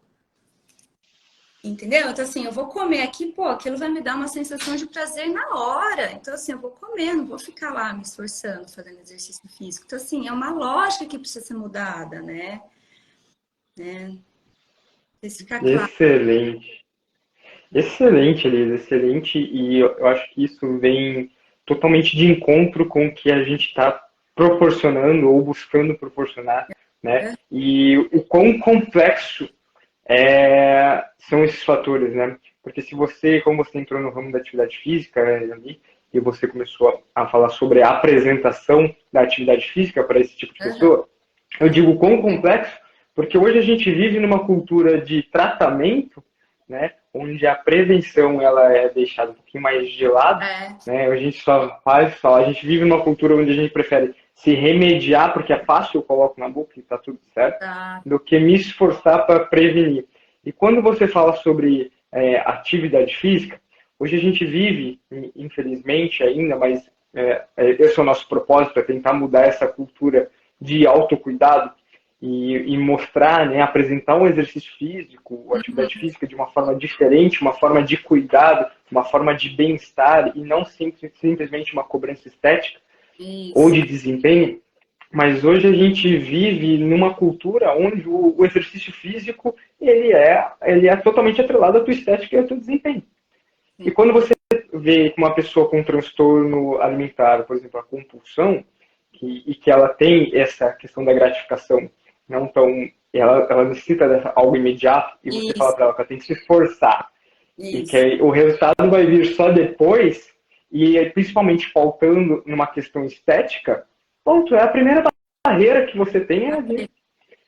Entendeu? Então, assim, eu vou comer aqui, pô, aquilo vai me dar uma sensação de prazer na hora. Então, assim, eu vou comer, não vou ficar lá me esforçando, fazendo exercício físico. Então, assim, é uma lógica que precisa ser mudada, né? Se ficar claro.
Excelente. Excelente, Elisa, excelente. E eu acho que isso vem totalmente de encontro com o que a gente está proporcionando ou buscando proporcionar, né? E o quão complexo são esses fatores, né? Porque se você, como você entrou no ramo da atividade física, ali, e você começou a falar sobre a apresentação da atividade física para esse tipo de pessoa, eu digo quão complexo, porque hoje a gente vive numa cultura de tratamento, né? Onde a prevenção ela é deixada um pouquinho mais de lado, né? A gente só a gente vive numa cultura onde a gente prefere se remediar porque é fácil, eu coloco na boca e está tudo certo, do que me esforçar para prevenir. E quando você fala sobre atividade física, hoje a gente vive, infelizmente ainda, mas esse é o nosso propósito, é tentar mudar essa cultura de autocuidado e mostrar, né, apresentar um exercício físico, atividade física de uma forma diferente, uma forma de cuidado, uma forma de bem-estar e não simplesmente uma cobrança estética ou de desempenho. Mas hoje a gente vive numa cultura onde o exercício físico ele é totalmente atrelado à tua estética e ao teu desempenho. E quando vê uma pessoa com transtorno alimentar, por exemplo, a compulsão, e que ela tem essa questão da gratificação, não tão, ela necessita de algo imediato, e você fala
Isso,
para ela que ela tem que se esforçar, e que
isso.
aí o resultado vai vir só depois, e principalmente faltando numa questão estética, ponto, é a primeira barreira que você tem é vir.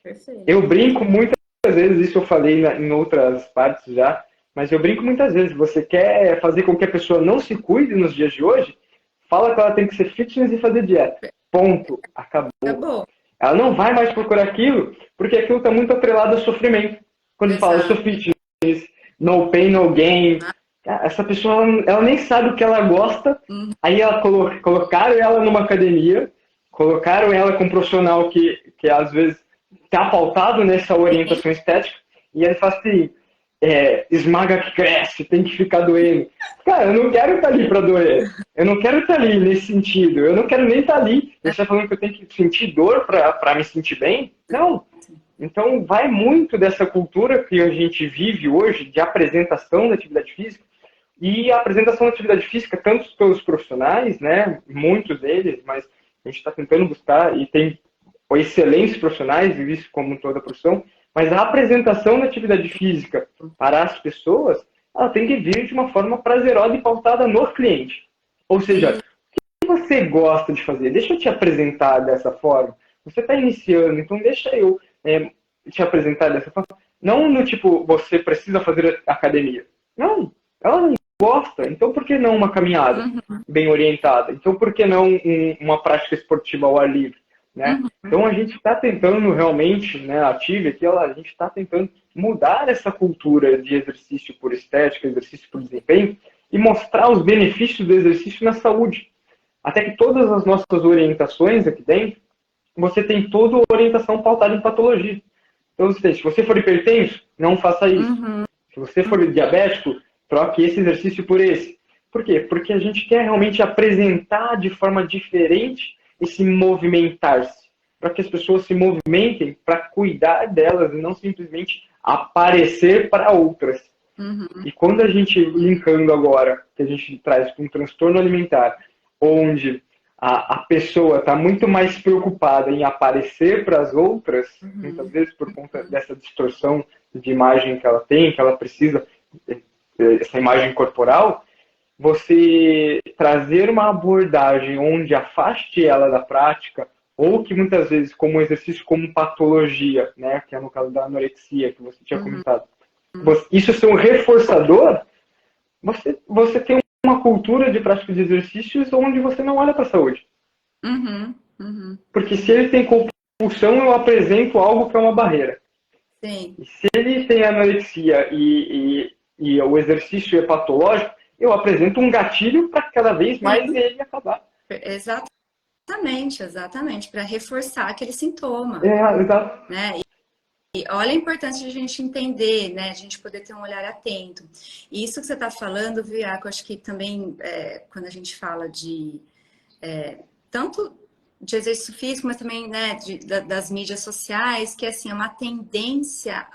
Perfeito.
Eu brinco muitas vezes, isso eu falei em outras partes já, mas eu brinco muitas vezes. Você quer fazer com que a pessoa não se cuide nos dias de hoje? Fala que ela tem que ser fitness e fazer dieta. Ponto. Acabou.
Acabou.
Ela não vai mais procurar aquilo, porque aquilo está muito atrelado ao sofrimento. Quando fala, eu sou fitness, no pain, no gain. Essa pessoa, ela nem sabe o que ela gosta. Aí ela colocaram ela numa academia, colocaram ela com um profissional que às vezes está pautado nessa orientação estética, e ele fala assim, esmaga que cresce, tem que ficar doendo. Cara, eu não quero estar ali para doer. Eu não quero estar ali nesse sentido. Eu não quero nem estar ali. Você está falando que eu tenho que sentir dor para me sentir bem? Não. Então, vai muito dessa cultura que a gente vive hoje de apresentação da atividade física, e a apresentação da atividade física, tanto pelos profissionais, né, muitos deles, mas a gente está tentando buscar, e tem excelentes profissionais, e isso como toda a profissão, mas a apresentação da atividade física para as pessoas, ela tem que vir de uma forma prazerosa e pautada no cliente. Ou seja, o que você gosta de fazer? Deixa eu te apresentar dessa forma. Você está iniciando, então deixa eu te apresentar dessa forma. Não no tipo, você precisa fazer academia. Não, ela não gosta. Então por que não uma caminhada bem orientada? Então por que não uma prática esportiva ao ar livre? Né? Então a gente está tentando realmente, né, a Ative aqui, a gente está tentando mudar essa cultura de exercício por estética, exercício por desempenho, e mostrar os benefícios do exercício na saúde. Até que todas as nossas orientações aqui dentro, você tem toda a orientação pautada em patologia. Então, se você for hipertenso, não faça isso. Se você for diabético, troque esse exercício por esse. Por quê? Porque a gente quer realmente apresentar de forma diferente e se movimentar-se, para que as pessoas se movimentem para cuidar delas e não simplesmente aparecer para outras. E quando a gente, linkando agora, que a gente traz com um transtorno alimentar, onde a pessoa está muito mais preocupada em aparecer para as outras, muitas vezes por conta dessa distorção de imagem que ela tem, que ela precisa, essa imagem corporal, você trazer uma abordagem onde afaste ela da prática, ou que muitas vezes como exercício, como patologia, né, que é no caso da anorexia, que você tinha comentado, isso ser um reforçador, você tem uma cultura de prática de exercícios onde você não olha para a saúde. Porque se ele tem compulsão, eu apresento algo que é uma barreira.
Sim.
E se ele tem anorexia e o exercício é patológico, eu apresento um gatilho para cada vez mais ele acabar.
Exatamente, para reforçar aquele sintoma.
Exato.
Né? E olha a importância de a gente entender, né? A gente poder ter um olhar atento. E isso que você está falando, Viaco, acho que também, quando a gente fala de tanto de exercício físico, mas também, né, das mídias sociais, que assim, é uma tendência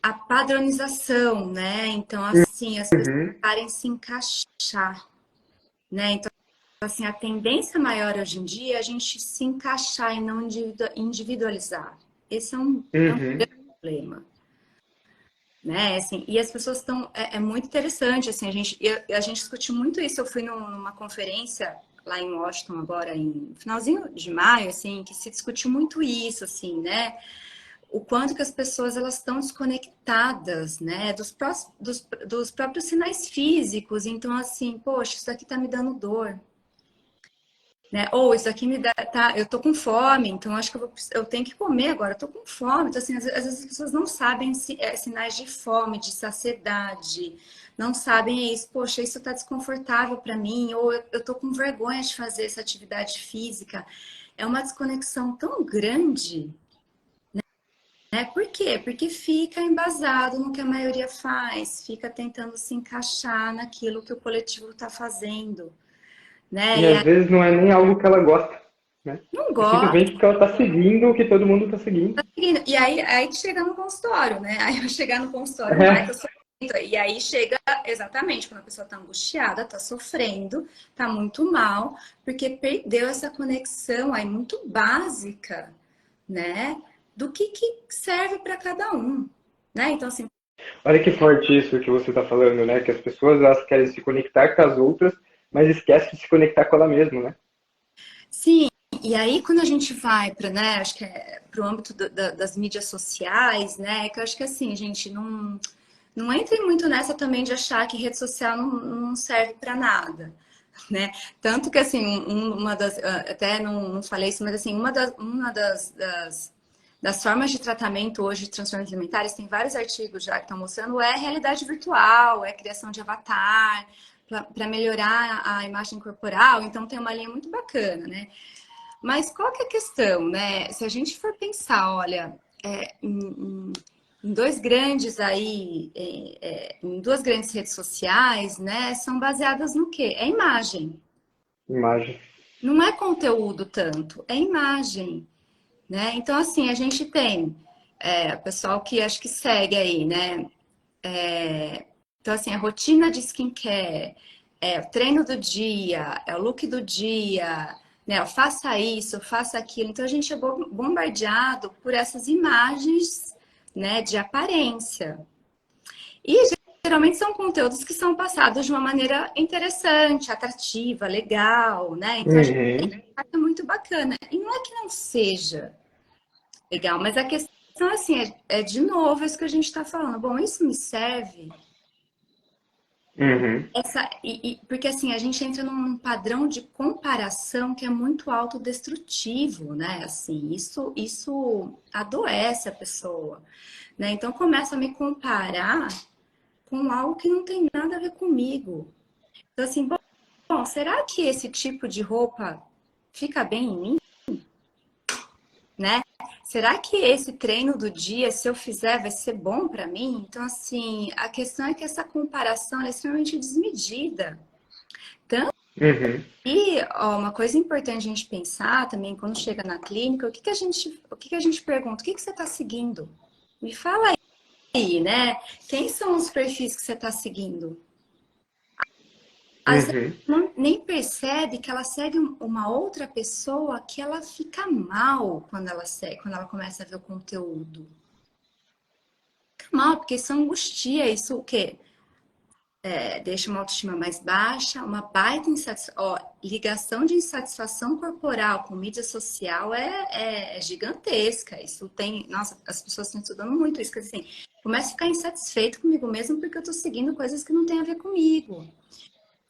a padronização, né? Então, assim, as pessoas querem se encaixar, né? Então, assim, a tendência maior hoje em dia é a gente se encaixar e não individualizar. Esse é um grande problema. Né? Assim, e as pessoas estão... É muito interessante, assim, a gente discutiu muito isso. Eu fui numa conferência lá em Washington agora, em finalzinho de maio, assim, que se discutiu muito isso, assim, né? O quanto que as pessoas elas estão desconectadas, né, dos próprios sinais físicos. Então, assim, poxa, isso aqui tá me dando dor, né? Ou isso aqui me dá, eu tô com fome, então acho que eu tenho que comer agora, eu tô com fome. Então, assim, às vezes as pessoas não sabem sinais de fome, de saciedade, não sabem isso, poxa, isso tá desconfortável para mim, ou eu tô com vergonha de fazer essa atividade física. É uma desconexão tão grande. Por quê? Porque fica embasado no que a maioria faz, fica tentando se encaixar naquilo que o coletivo está fazendo. Né?
E às vezes não é nem algo que ela gosta. Né?
Não gosta.
Simplesmente porque ela está seguindo o que todo mundo está seguindo.
E aí chega no consultório, né? Aí eu chegar no consultório, marca o sorvete. E aí chega exatamente, quando a pessoa está angustiada, está sofrendo, está muito mal, porque perdeu essa conexão aí muito básica, né? Do que serve para cada um, né? Então, assim,
Olha que forte isso que você está falando, né? Que as pessoas elas querem se conectar com as outras, mas esquecem de se conectar com ela mesma, né?
sim, e aí quando a gente vai para, né, acho que é para o âmbito das mídias sociais, né, que eu acho que assim, gente, não entrem muito nessa também de achar que rede social não serve para nada, né? Tanto que assim, uma das, até não falei isso, mas assim, das formas de tratamento hoje de transtornos alimentares, tem vários artigos já que estão mostrando, é realidade virtual, é criação de avatar, para melhorar a imagem corporal, então tem uma linha muito bacana, né? Mas qual que é a questão, né? Se a gente for pensar, olha, em dois grandes aí, em duas grandes redes sociais, né? São baseadas no quê? É imagem.
Imagem.
Não é conteúdo tanto, é imagem, né? Então, assim, a gente tem pessoal que acho que segue aí, né? Então, assim, a rotina de skincare, o treino do dia, é o look do dia, né? Faça isso, faça aquilo. Então, a gente é bombardeado por essas imagens, né, de aparência. E geralmente são conteúdos que são passados de uma maneira interessante, atrativa, legal, né? Então, a gente
Uhum.
acha muito bacana. E não é que não seja legal, mas a questão, assim, é de novo isso que a gente está falando. Bom, isso me serve?
Uhum.
Porque assim, a gente entra num padrão de comparação que é muito autodestrutivo, né? Assim, isso adoece a pessoa, né? Então começa a me comparar com algo que não tem nada a ver comigo. Então assim, bom, será que esse tipo de roupa fica bem em mim, né? Será que esse treino do dia, se eu fizer, vai ser bom para mim? Então assim, a questão é que essa comparação ela é extremamente desmedida.
Uhum.
E ó, uma coisa importante a gente pensar também quando chega na clínica, o que que a gente pergunta? O que que você está seguindo? Me fala aí, né? Quem são os perfis que você está seguindo? Às vezes
Uhum.
nem percebe que ela segue uma outra pessoa que ela fica mal quando ela segue, quando ela começa a ver o conteúdo. Fica mal, porque isso angustia, isso o quê? Deixa uma autoestima mais baixa, uma baita insatisfação. Ligação de insatisfação corporal com mídia social é gigantesca. Isso tem. Nossa, as pessoas estão estudando muito isso, que assim, começo a ficar insatisfeito comigo mesmo porque eu estou seguindo coisas que não têm a ver comigo.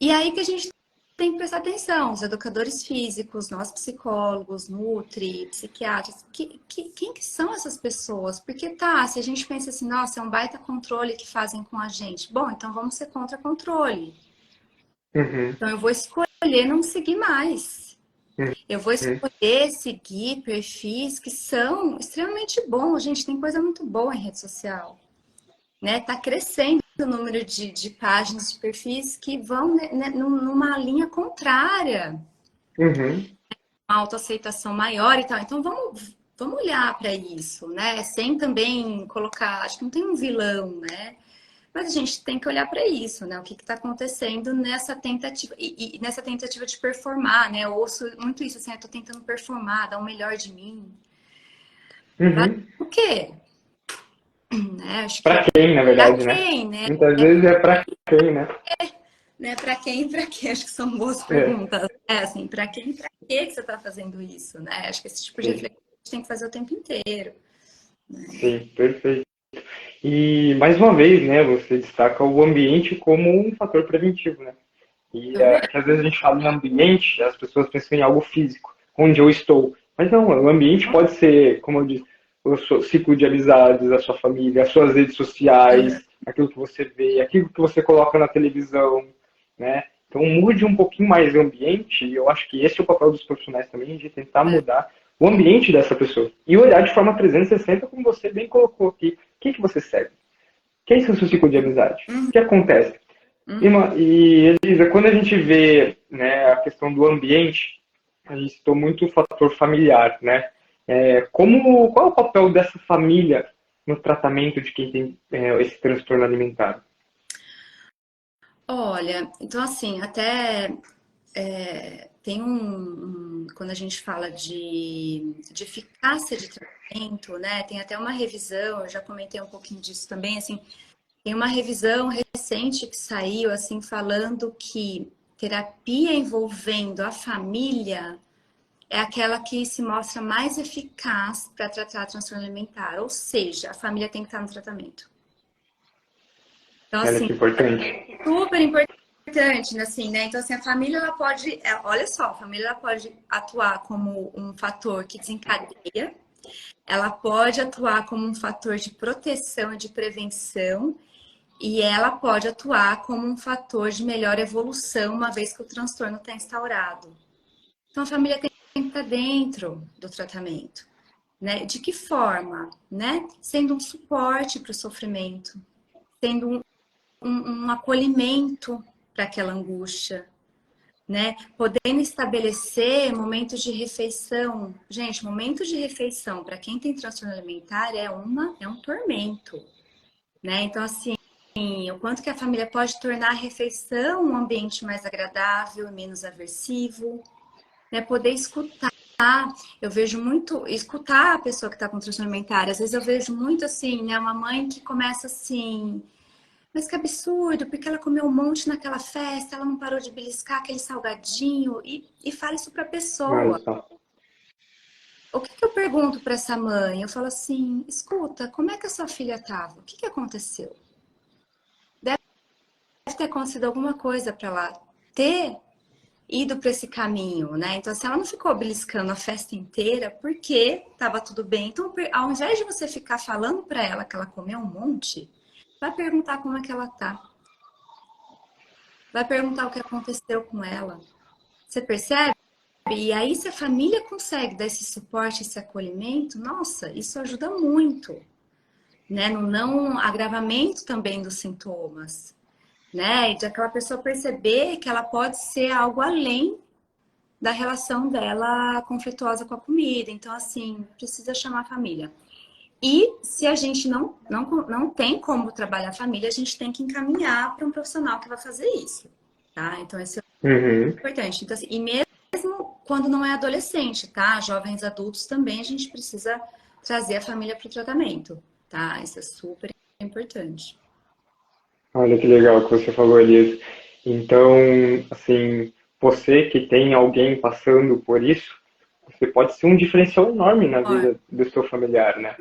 E aí que a gente tem que prestar atenção, os educadores físicos, nós psicólogos, nutri, psiquiatras, quem que são essas pessoas? Porque tá, se a gente pensa assim, nossa, é um baita controle que fazem com a gente. Bom, então vamos ser contra controle.
Uhum.
Então eu vou escolher não seguir mais. Eu vou
Uhum.
escolher seguir perfis que são extremamente bons. Gente, tem coisa muito boa em rede social, né? Tá crescendo o número de páginas, de perfis que vão né, numa linha contrária,
Uhum.
uma autoaceitação maior e tal. Então vamos olhar para isso, né? Sem também colocar, acho que não tem um vilão, né? Mas a gente tem que olhar para isso, né? O que está acontecendo nessa tentativa e nessa tentativa de performar, né? Eu ouço muito isso, assim, eu tô tentando performar, dar o melhor de mim. Pra
Uhum.
o quê? Né? Acho que
Pra quem, na
pra
verdade, né?
quem, né?
Muitas vezes é pra quem, né?
Né? Para quem e para quê? Acho que são boas
É,
perguntas. É assim, para quem e para que você está fazendo isso, né? Acho que esse tipo de
sim,
reflexão a gente tem que fazer o tempo inteiro.
sim, perfeito. E mais uma vez, né, você destaca o ambiente como um fator preventivo, né? E
Também.
que às vezes a gente fala em ambiente, as pessoas pensam em algo físico, onde eu estou. Mas não, o ambiente pode ser, como eu disse, o seu ciclo de amizades, a sua família, as suas redes sociais, aquilo que você vê, aquilo que você coloca na televisão, né? Então mude um pouquinho mais o ambiente, e eu acho que esse é o papel dos profissionais também, de tentar mudar o ambiente dessa pessoa. E olhar de forma 360, como você bem colocou aqui. O que você segue? Quem é o seu ciclo de amizade? O que acontece? E Elisa, quando a gente vê, né, a questão do ambiente, a gente citou muito o fator familiar, né? Qual é o papel dessa família no tratamento de quem tem esse transtorno alimentar?
Olha, então assim, até tem quando a gente fala de eficácia de tratamento, né? Tem até uma revisão, eu já comentei um pouquinho disso também, assim, tem uma revisão recente que saiu, assim, falando que terapia envolvendo a família é aquela que se mostra mais eficaz para tratar transtorno alimentar, ou seja, a família tem que estar no tratamento. Então,
Olha
assim,
que importante.
super importante, assim, né? Então, assim, a família, ela pode, olha só, a família, ela pode atuar como um fator que desencadeia, ela pode atuar como um fator de proteção e de prevenção, e ela pode atuar como um fator de melhor evolução, uma vez que o transtorno está instaurado. Então, a família tem que estar dentro do tratamento, né? De que forma, né? Sendo um suporte para o sofrimento, sendo um acolhimento para aquela angústia, né? Podendo estabelecer momentos de refeição. Gente, momentos de refeição para quem tem transtorno alimentar é um tormento, né? Então, assim, o quanto que a família pode tornar a refeição um ambiente mais agradável, menos aversivo, né? Poder escutar. Eu vejo muito, escutar a pessoa que está com transtorno alimentar. Às vezes eu vejo muito assim, né? Uma mãe que começa assim, mas que absurdo, porque ela comeu um monte naquela festa, ela não parou de beliscar aquele salgadinho e fala isso para a
Olha
pessoa.
só.
O que que eu pergunto para essa mãe? Eu falo assim: escuta, como é que a sua filha estava? O que que aconteceu? Deve ter acontecido alguma coisa para ela ter ido para esse caminho, né? Então, assim, ela não ficou beliscando a festa inteira porque estava tudo bem. Então, ao invés de você ficar falando para ela que ela comeu um monte, vai perguntar como é que ela tá. Vai perguntar o que aconteceu com ela. Você percebe? E aí, se a família consegue dar esse suporte, esse acolhimento, nossa, isso ajuda muito, né? No não agravamento também dos sintomas, né? E de aquela pessoa perceber que ela pode ser algo além da relação dela conflituosa com a comida. Então, assim, precisa chamar a família. E se a gente não tem como trabalhar a família, a gente tem que encaminhar para um profissional que vai fazer isso, tá? Então, esse é
Uhum.
importante. Então, assim, e mesmo quando não é adolescente, tá? Jovens adultos também a gente precisa trazer a família para o tratamento, tá? Isso é super importante.
Olha que legal que você falou, Elias. Então, assim, você que tem alguém passando por isso, você pode ser um diferencial enorme na
Ó,
vida do seu familiar, né?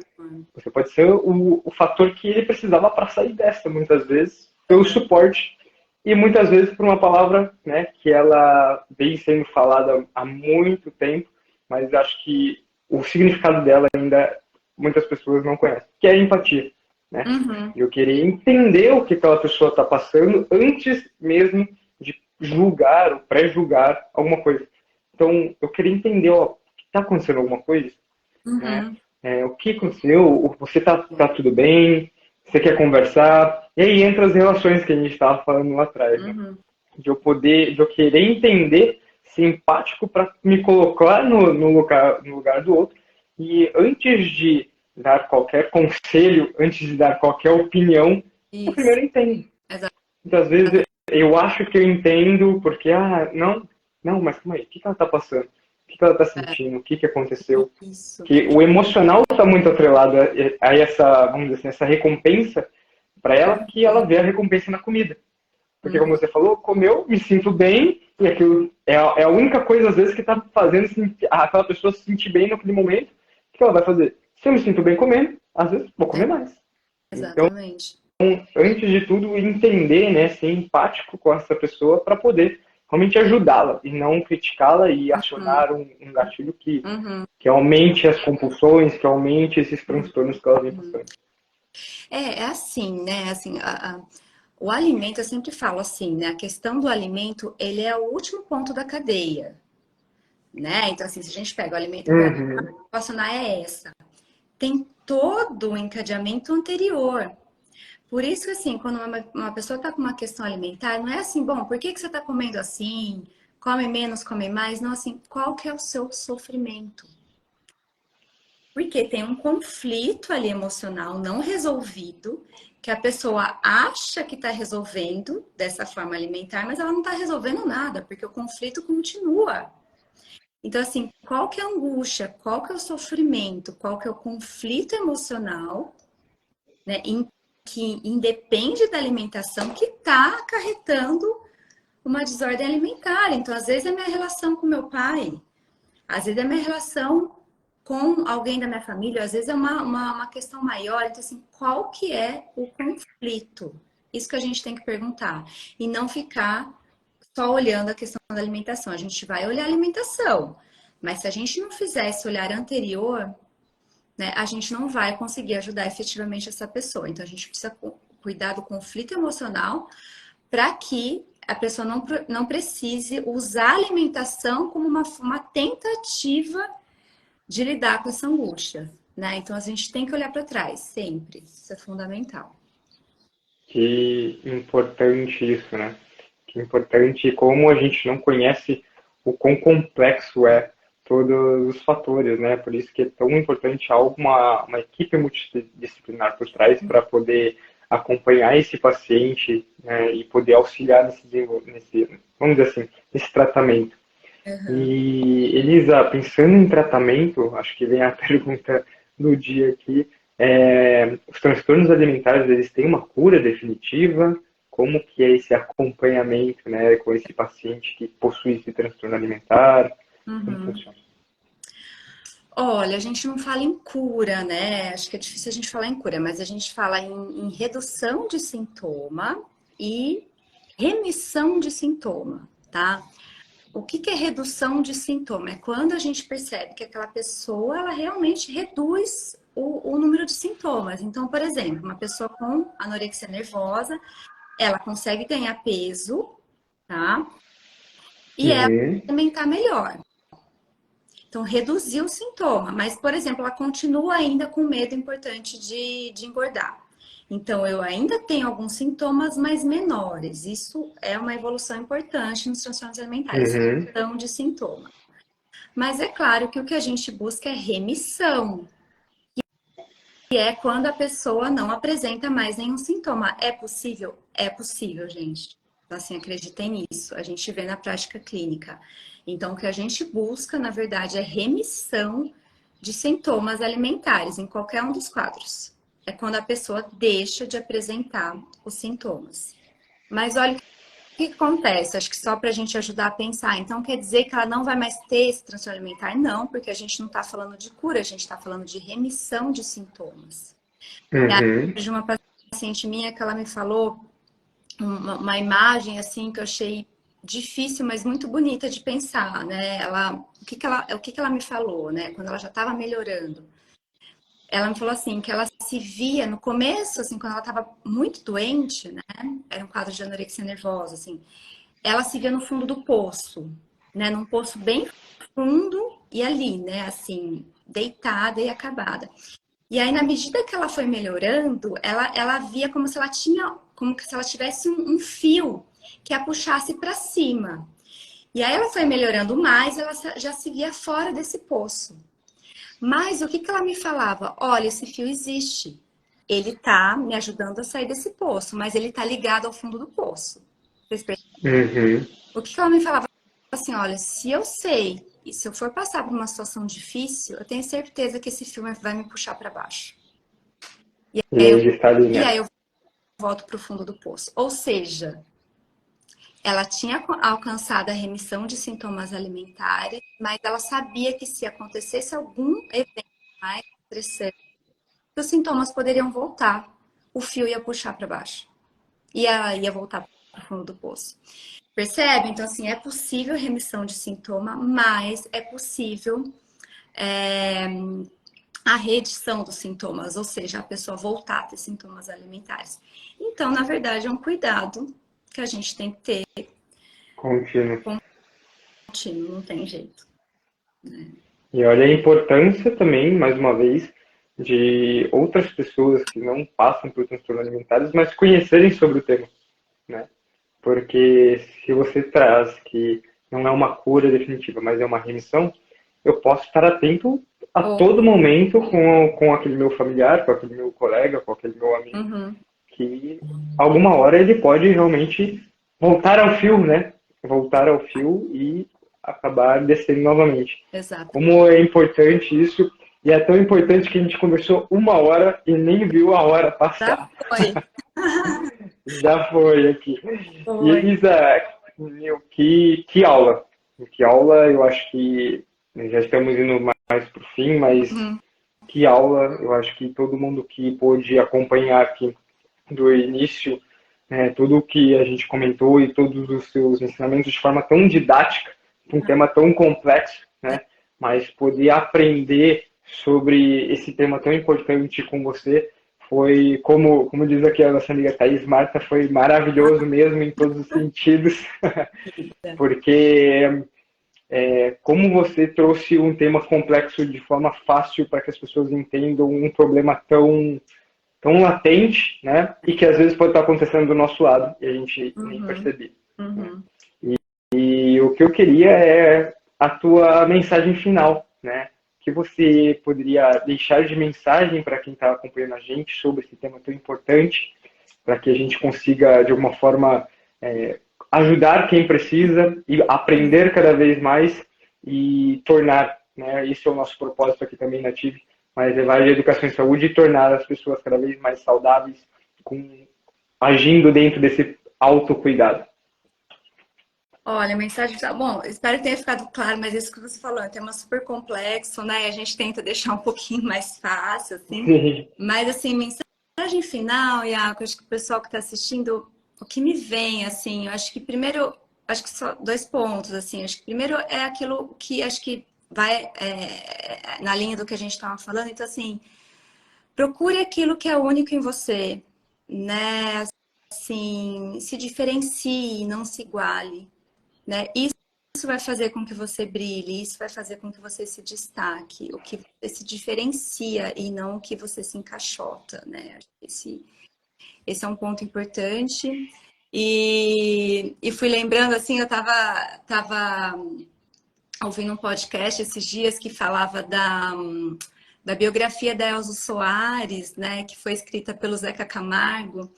Você pode ser o fator que ele precisava para sair dessa, muitas vezes, pelo suporte e muitas vezes por uma palavra, né, que ela vem sendo falada há muito tempo, mas acho que o significado dela ainda muitas pessoas não conhecem, que é a empatia, né?
uhum,
E eu queria entender o que aquela pessoa está passando antes mesmo de julgar ou pré-julgar alguma coisa. Então, eu queria entender, ó, está acontecendo alguma coisa, né?
uhum,
O que aconteceu? Você tá tudo bem? Você quer conversar? E aí entra as relações que a gente estava falando lá atrás, né?
uhum.
De eu querer entender, ser empático para me colocar no lugar do outro. E antes de dar qualquer conselho, antes de dar qualquer opinião, eu
Isso,
primeiro entendo.
exato.
Muitas vezes eu acho que eu entendo porque, não, mas calma aí, o que ela está passando? O que ela está sentindo? O que aconteceu?
Isso.
Que o emocional está muito atrelado a essa, vamos dizer assim, essa recompensa para ela, que ela vê a recompensa na comida. Porque, como
Uhum.
você falou, comeu, me sinto bem, e aquilo é a única coisa, às vezes, que está fazendo aquela pessoa se sentir bem naquele momento. O que ela vai fazer? Se eu me sinto bem comendo, às vezes vou comer mais. Então,
Exatamente.
antes de tudo, entender, né, ser empático com essa pessoa para poder realmente ajudá-la e não criticá-la e
Uhum,
acionar um gatilho
uhum,
que aumente as compulsões, que aumente esses
uhum.
transtornos que ela vem passando.
É assim, né? Assim, o alimento, eu sempre falo assim, né? A questão do alimento, ele é o último ponto da cadeia, né? Então, assim, se a gente pega o alimento, bom, a
Uhum.
equacionar é essa. Tem todo o encadeamento anterior. Por isso que, assim, quando uma pessoa está com uma questão alimentar, não é assim, bom, por que que você está comendo assim? Come menos, come mais? Não, assim, qual que é o seu sofrimento? Porque tem um conflito ali emocional não resolvido que a pessoa acha que está resolvendo dessa forma alimentar, mas ela não está resolvendo nada, porque o conflito continua. Então, assim, qual que é a angústia, qual que é o sofrimento, qual que é o conflito emocional, né, que independe da alimentação, que está acarretando uma desordem alimentar. Então, às vezes é minha relação com meu pai, às vezes é minha relação com alguém da minha família, às vezes é uma questão maior. Então, assim, qual que é o conflito? Isso que a gente tem que perguntar. E não ficar só olhando a questão da alimentação. A gente vai olhar a alimentação, mas se a gente não fizer esse olhar anterior, né, a gente não vai conseguir ajudar efetivamente essa pessoa. Então, a gente precisa cuidar do conflito emocional para que a pessoa não precise usar a alimentação como uma tentativa de lidar com essa angústia, né? Então, a gente tem que olhar para trás, sempre. Isso é fundamental.
Que importante isso, né? Que importante como a gente não conhece o quão complexo é todos os fatores, né? Por isso que é tão importante uma equipe multidisciplinar por trás para poder acompanhar esse paciente, né, e poder auxiliar vamos dizer assim, nesse tratamento. E, Elisa, pensando em tratamento, acho que vem a pergunta do dia aqui, os transtornos alimentares, eles têm uma cura definitiva? Como que é esse acompanhamento, né, com esse paciente que possui esse transtorno alimentar? Como funciona?
Olha, a gente não fala em cura, né? Acho que é difícil a gente falar em cura, mas a gente fala em redução de sintoma e remissão de sintoma, tá? O que é redução de sintoma? É quando a gente percebe que aquela pessoa, ela realmente reduz o número de sintomas. Então, por exemplo, uma pessoa com anorexia nervosa, ela consegue ganhar peso, tá? E ela
Uhum.
alimentar melhor. Então, reduziu o sintoma, mas, por exemplo, ela continua ainda com medo importante de engordar. Então, eu ainda tenho alguns sintomas, mas menores. Isso é uma evolução importante nos transtornos alimentares,
Uhum.
redução de sintoma. Mas é claro que o que a gente busca é remissão, que é quando a pessoa não apresenta mais nenhum sintoma. É possível? É possível, gente. Então, assim, acreditem nisso. A gente vê na prática clínica. Então, o que a gente busca, na verdade, é remissão de sintomas alimentares em qualquer um dos quadros. É quando a pessoa deixa de apresentar os sintomas. Mas olha o que acontece, acho que só para a gente ajudar a pensar. Então, quer dizer que ela não vai mais ter esse transtorno alimentar? Não, porque a gente não está falando de cura, a gente está falando de remissão de sintomas.
Uhum.
De uma paciente minha que ela me falou uma imagem assim que eu achei difícil, mas muito bonita de pensar, né? O que ela me falou, né? Quando ela já estava melhorando. Ela me falou assim, que ela se via no começo, assim, quando ela estava muito doente, né? Era um quadro de anorexia nervosa, assim. Ela se via no fundo do poço, né? Num poço bem fundo e ali, né? Assim, deitada e acabada. E aí, na medida que ela foi melhorando, ela via como se ela tivesse um fio que a puxasse para cima. E aí ela foi melhorando mais, ela já se via fora desse poço. Mas o que ela me falava? Olha, esse fio existe. Ele tá me ajudando a sair desse poço, mas ele tá ligado ao fundo do poço. Vocês percebem?
Uhum.
O que ela me falava? Assim, olha, se eu sei e se eu for passar por uma situação difícil, eu tenho certeza que esse fio vai me puxar para baixo.
E ele está ali,
E
né?
aí eu volto para o fundo do poço. Ou seja, ela tinha alcançado a remissão de sintomas alimentares, mas ela sabia que se acontecesse algum evento mais estressante, os sintomas poderiam voltar. O fio ia puxar para baixo. Ia voltar para o fundo do poço. Percebe? Então, assim, é possível remissão de sintoma, mas é possível a reedição dos sintomas, ou seja, a pessoa voltar a ter sintomas alimentares. Então, na verdade, é um cuidado que a gente tem que ter
Contínuo.
contínuo, não tem jeito.
E olha a importância também, mais uma vez, de outras pessoas que não passam por transtornos alimentares, mas conhecerem sobre o tema, né? Porque se você traz que não é uma cura definitiva, mas é uma remissão, eu posso estar atento a
Ou,
todo momento com aquele meu familiar, com aquele meu colega, com aquele meu amigo, que alguma hora ele pode realmente voltar ao fio, né? Voltar ao fio e acabar descendo novamente.
Exato.
Como é importante isso, e é tão importante que a gente conversou 1 hora e nem viu a hora passar.
Já foi.
Já foi aqui. E
Foi.
Elisa, que aula. Que aula, eu acho que já estamos indo mais para o fim, mas que aula, eu acho que todo mundo que pôde acompanhar aqui do início, né, tudo o que a gente comentou e todos os seus ensinamentos de forma tão didática, um tema tão complexo, né, mas poder aprender sobre esse tema tão importante com você foi, como diz aqui a nossa amiga Thaís Marta, foi maravilhoso mesmo em todos os sentidos, porque como você trouxe um tema complexo de forma fácil para que as pessoas entendam um problema tão latente, né? E que às vezes pode estar acontecendo do nosso lado e a gente nem perceber. E o que eu queria é a tua mensagem final, né? Que você poderia deixar de mensagem para quem está acompanhando a gente sobre esse tema tão importante, para que a gente consiga, de alguma forma, ajudar quem precisa e aprender cada vez mais e tornar, né? Esse é o nosso propósito aqui também na TIV, mas levar a educação e saúde e tornar as pessoas cada vez mais saudáveis, agindo dentro desse autocuidado.
Olha, mensagem. Bom, espero que tenha ficado claro, mas isso que você falou é um tema super complexo, né? E a gente tenta deixar um pouquinho mais fácil, assim.
Sim.
Mas, assim, mensagem final, Iaco, acho que o pessoal que está assistindo, o que me vem, assim, eu acho que primeiro, acho que só 2 pontos, assim. Acho que primeiro é aquilo que acho que vai na linha do que a gente estava falando. Então, assim, procure aquilo que é único em você, né? Assim, se diferencie, não se iguale. Né? Isso vai fazer com que você brilhe, isso vai fazer com que você se destaque, o que você se diferencia e não o que você se encaixota, né? Esse é um ponto importante. E fui lembrando, assim, eu tava ouvindo um podcast esses dias que falava da biografia da Elza Soares, né? Que foi escrita pelo Zeca Camargo.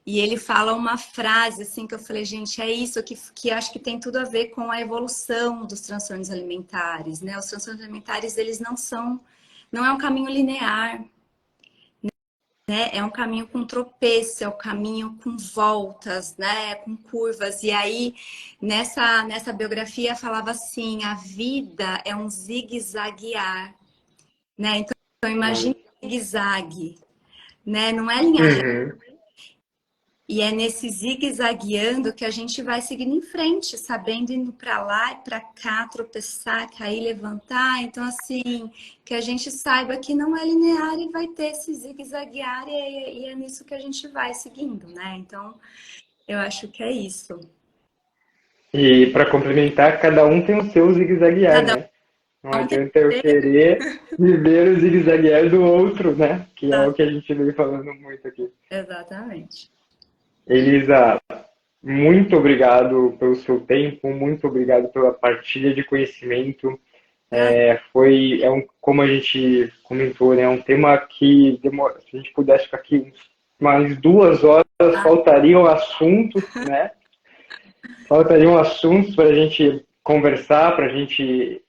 E ele fala uma frase assim que eu falei, gente, é isso que acho que tem tudo a ver com a evolução dos transtornos alimentares, né? Os transtornos alimentares, eles não é um caminho linear, né? É um caminho com tropeço, é um caminho com voltas, né? Com curvas. E aí, nessa biografia falava assim, a vida é um zigue-zaguear, né? Então imagine zigue-zague, né? Não é linha reta. E é nesse zigue-zagueando que a gente vai seguindo em frente, sabendo indo para lá e para cá, tropeçar, cair, levantar. Então, assim, que a gente saiba que não é linear e vai ter esse zigue-zaguear e é nisso que a gente vai seguindo, né? Então, eu acho que é isso.
E para complementar, cada um tem o seu zigue-zaguear, né? Não adianta eu querer viver o zigue-zaguear do outro, né? Que é o que a gente vem falando muito aqui.
Exatamente.
Elisa, muito obrigado pelo seu tempo, muito obrigado pela partilha de conhecimento. Como a gente comentou, né, um tema que se a gente pudesse ficar aqui mais 2 horas, faltariam assuntos, né? Faltariam assuntos para a gente conversar, para a gente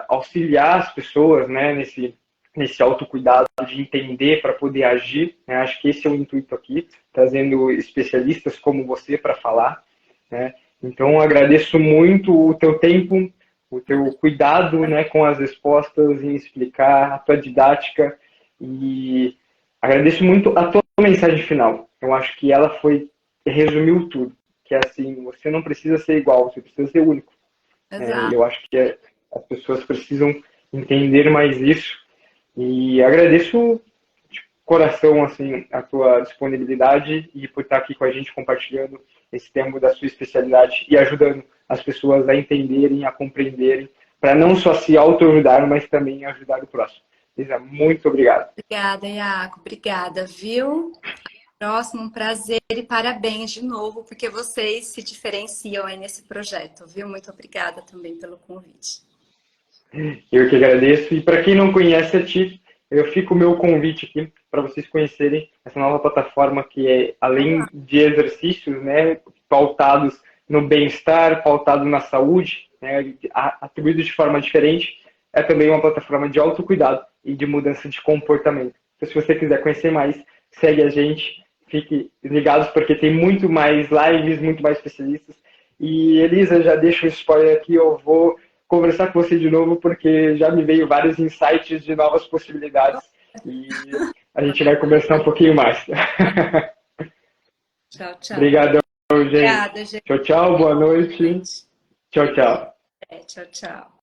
auxiliar as pessoas, né, nesse autocuidado de entender para poder agir, né? Acho que esse é o intuito aqui, trazendo especialistas como você para falar, né? Então, agradeço muito o teu tempo, o teu cuidado, né, com as respostas, em explicar a tua didática e agradeço muito a tua mensagem final. Eu acho que ela resumiu tudo, que é assim, você não precisa ser igual, você precisa ser único. Eu acho que as pessoas precisam entender mais isso. E agradeço de coração assim, a tua disponibilidade e por estar aqui com a gente compartilhando esse tema da sua especialidade e ajudando as pessoas a entenderem, a compreenderem, para não só se auto-ajudar, mas também ajudar o próximo. Lisa, muito obrigado.
Obrigada, Iaco. Obrigada, viu? Próximo, um prazer e parabéns de novo, porque vocês se diferenciam aí nesse projeto, viu? Muito obrigada também pelo convite.
Eu que agradeço. E para quem não conhece a TIV, eu fico o meu convite aqui para vocês conhecerem essa nova plataforma que é, além de exercícios, né, pautados no bem-estar, pautado na saúde, né, atribuído de forma diferente, é também uma plataforma de autocuidado e de mudança de comportamento. Então, se você quiser conhecer mais, segue a gente, fique ligados, porque tem muito mais lives, muito mais especialistas. E, Elisa, já deixo um spoiler aqui, eu vou conversar com você de novo, porque já me veio vários insights de novas possibilidades. E a gente vai conversar um pouquinho mais.
Tchau, tchau.
Obrigadão, gente.
Obrigada, gente.
Tchau, tchau. Boa noite. Tchau, tchau.
Tchau, tchau.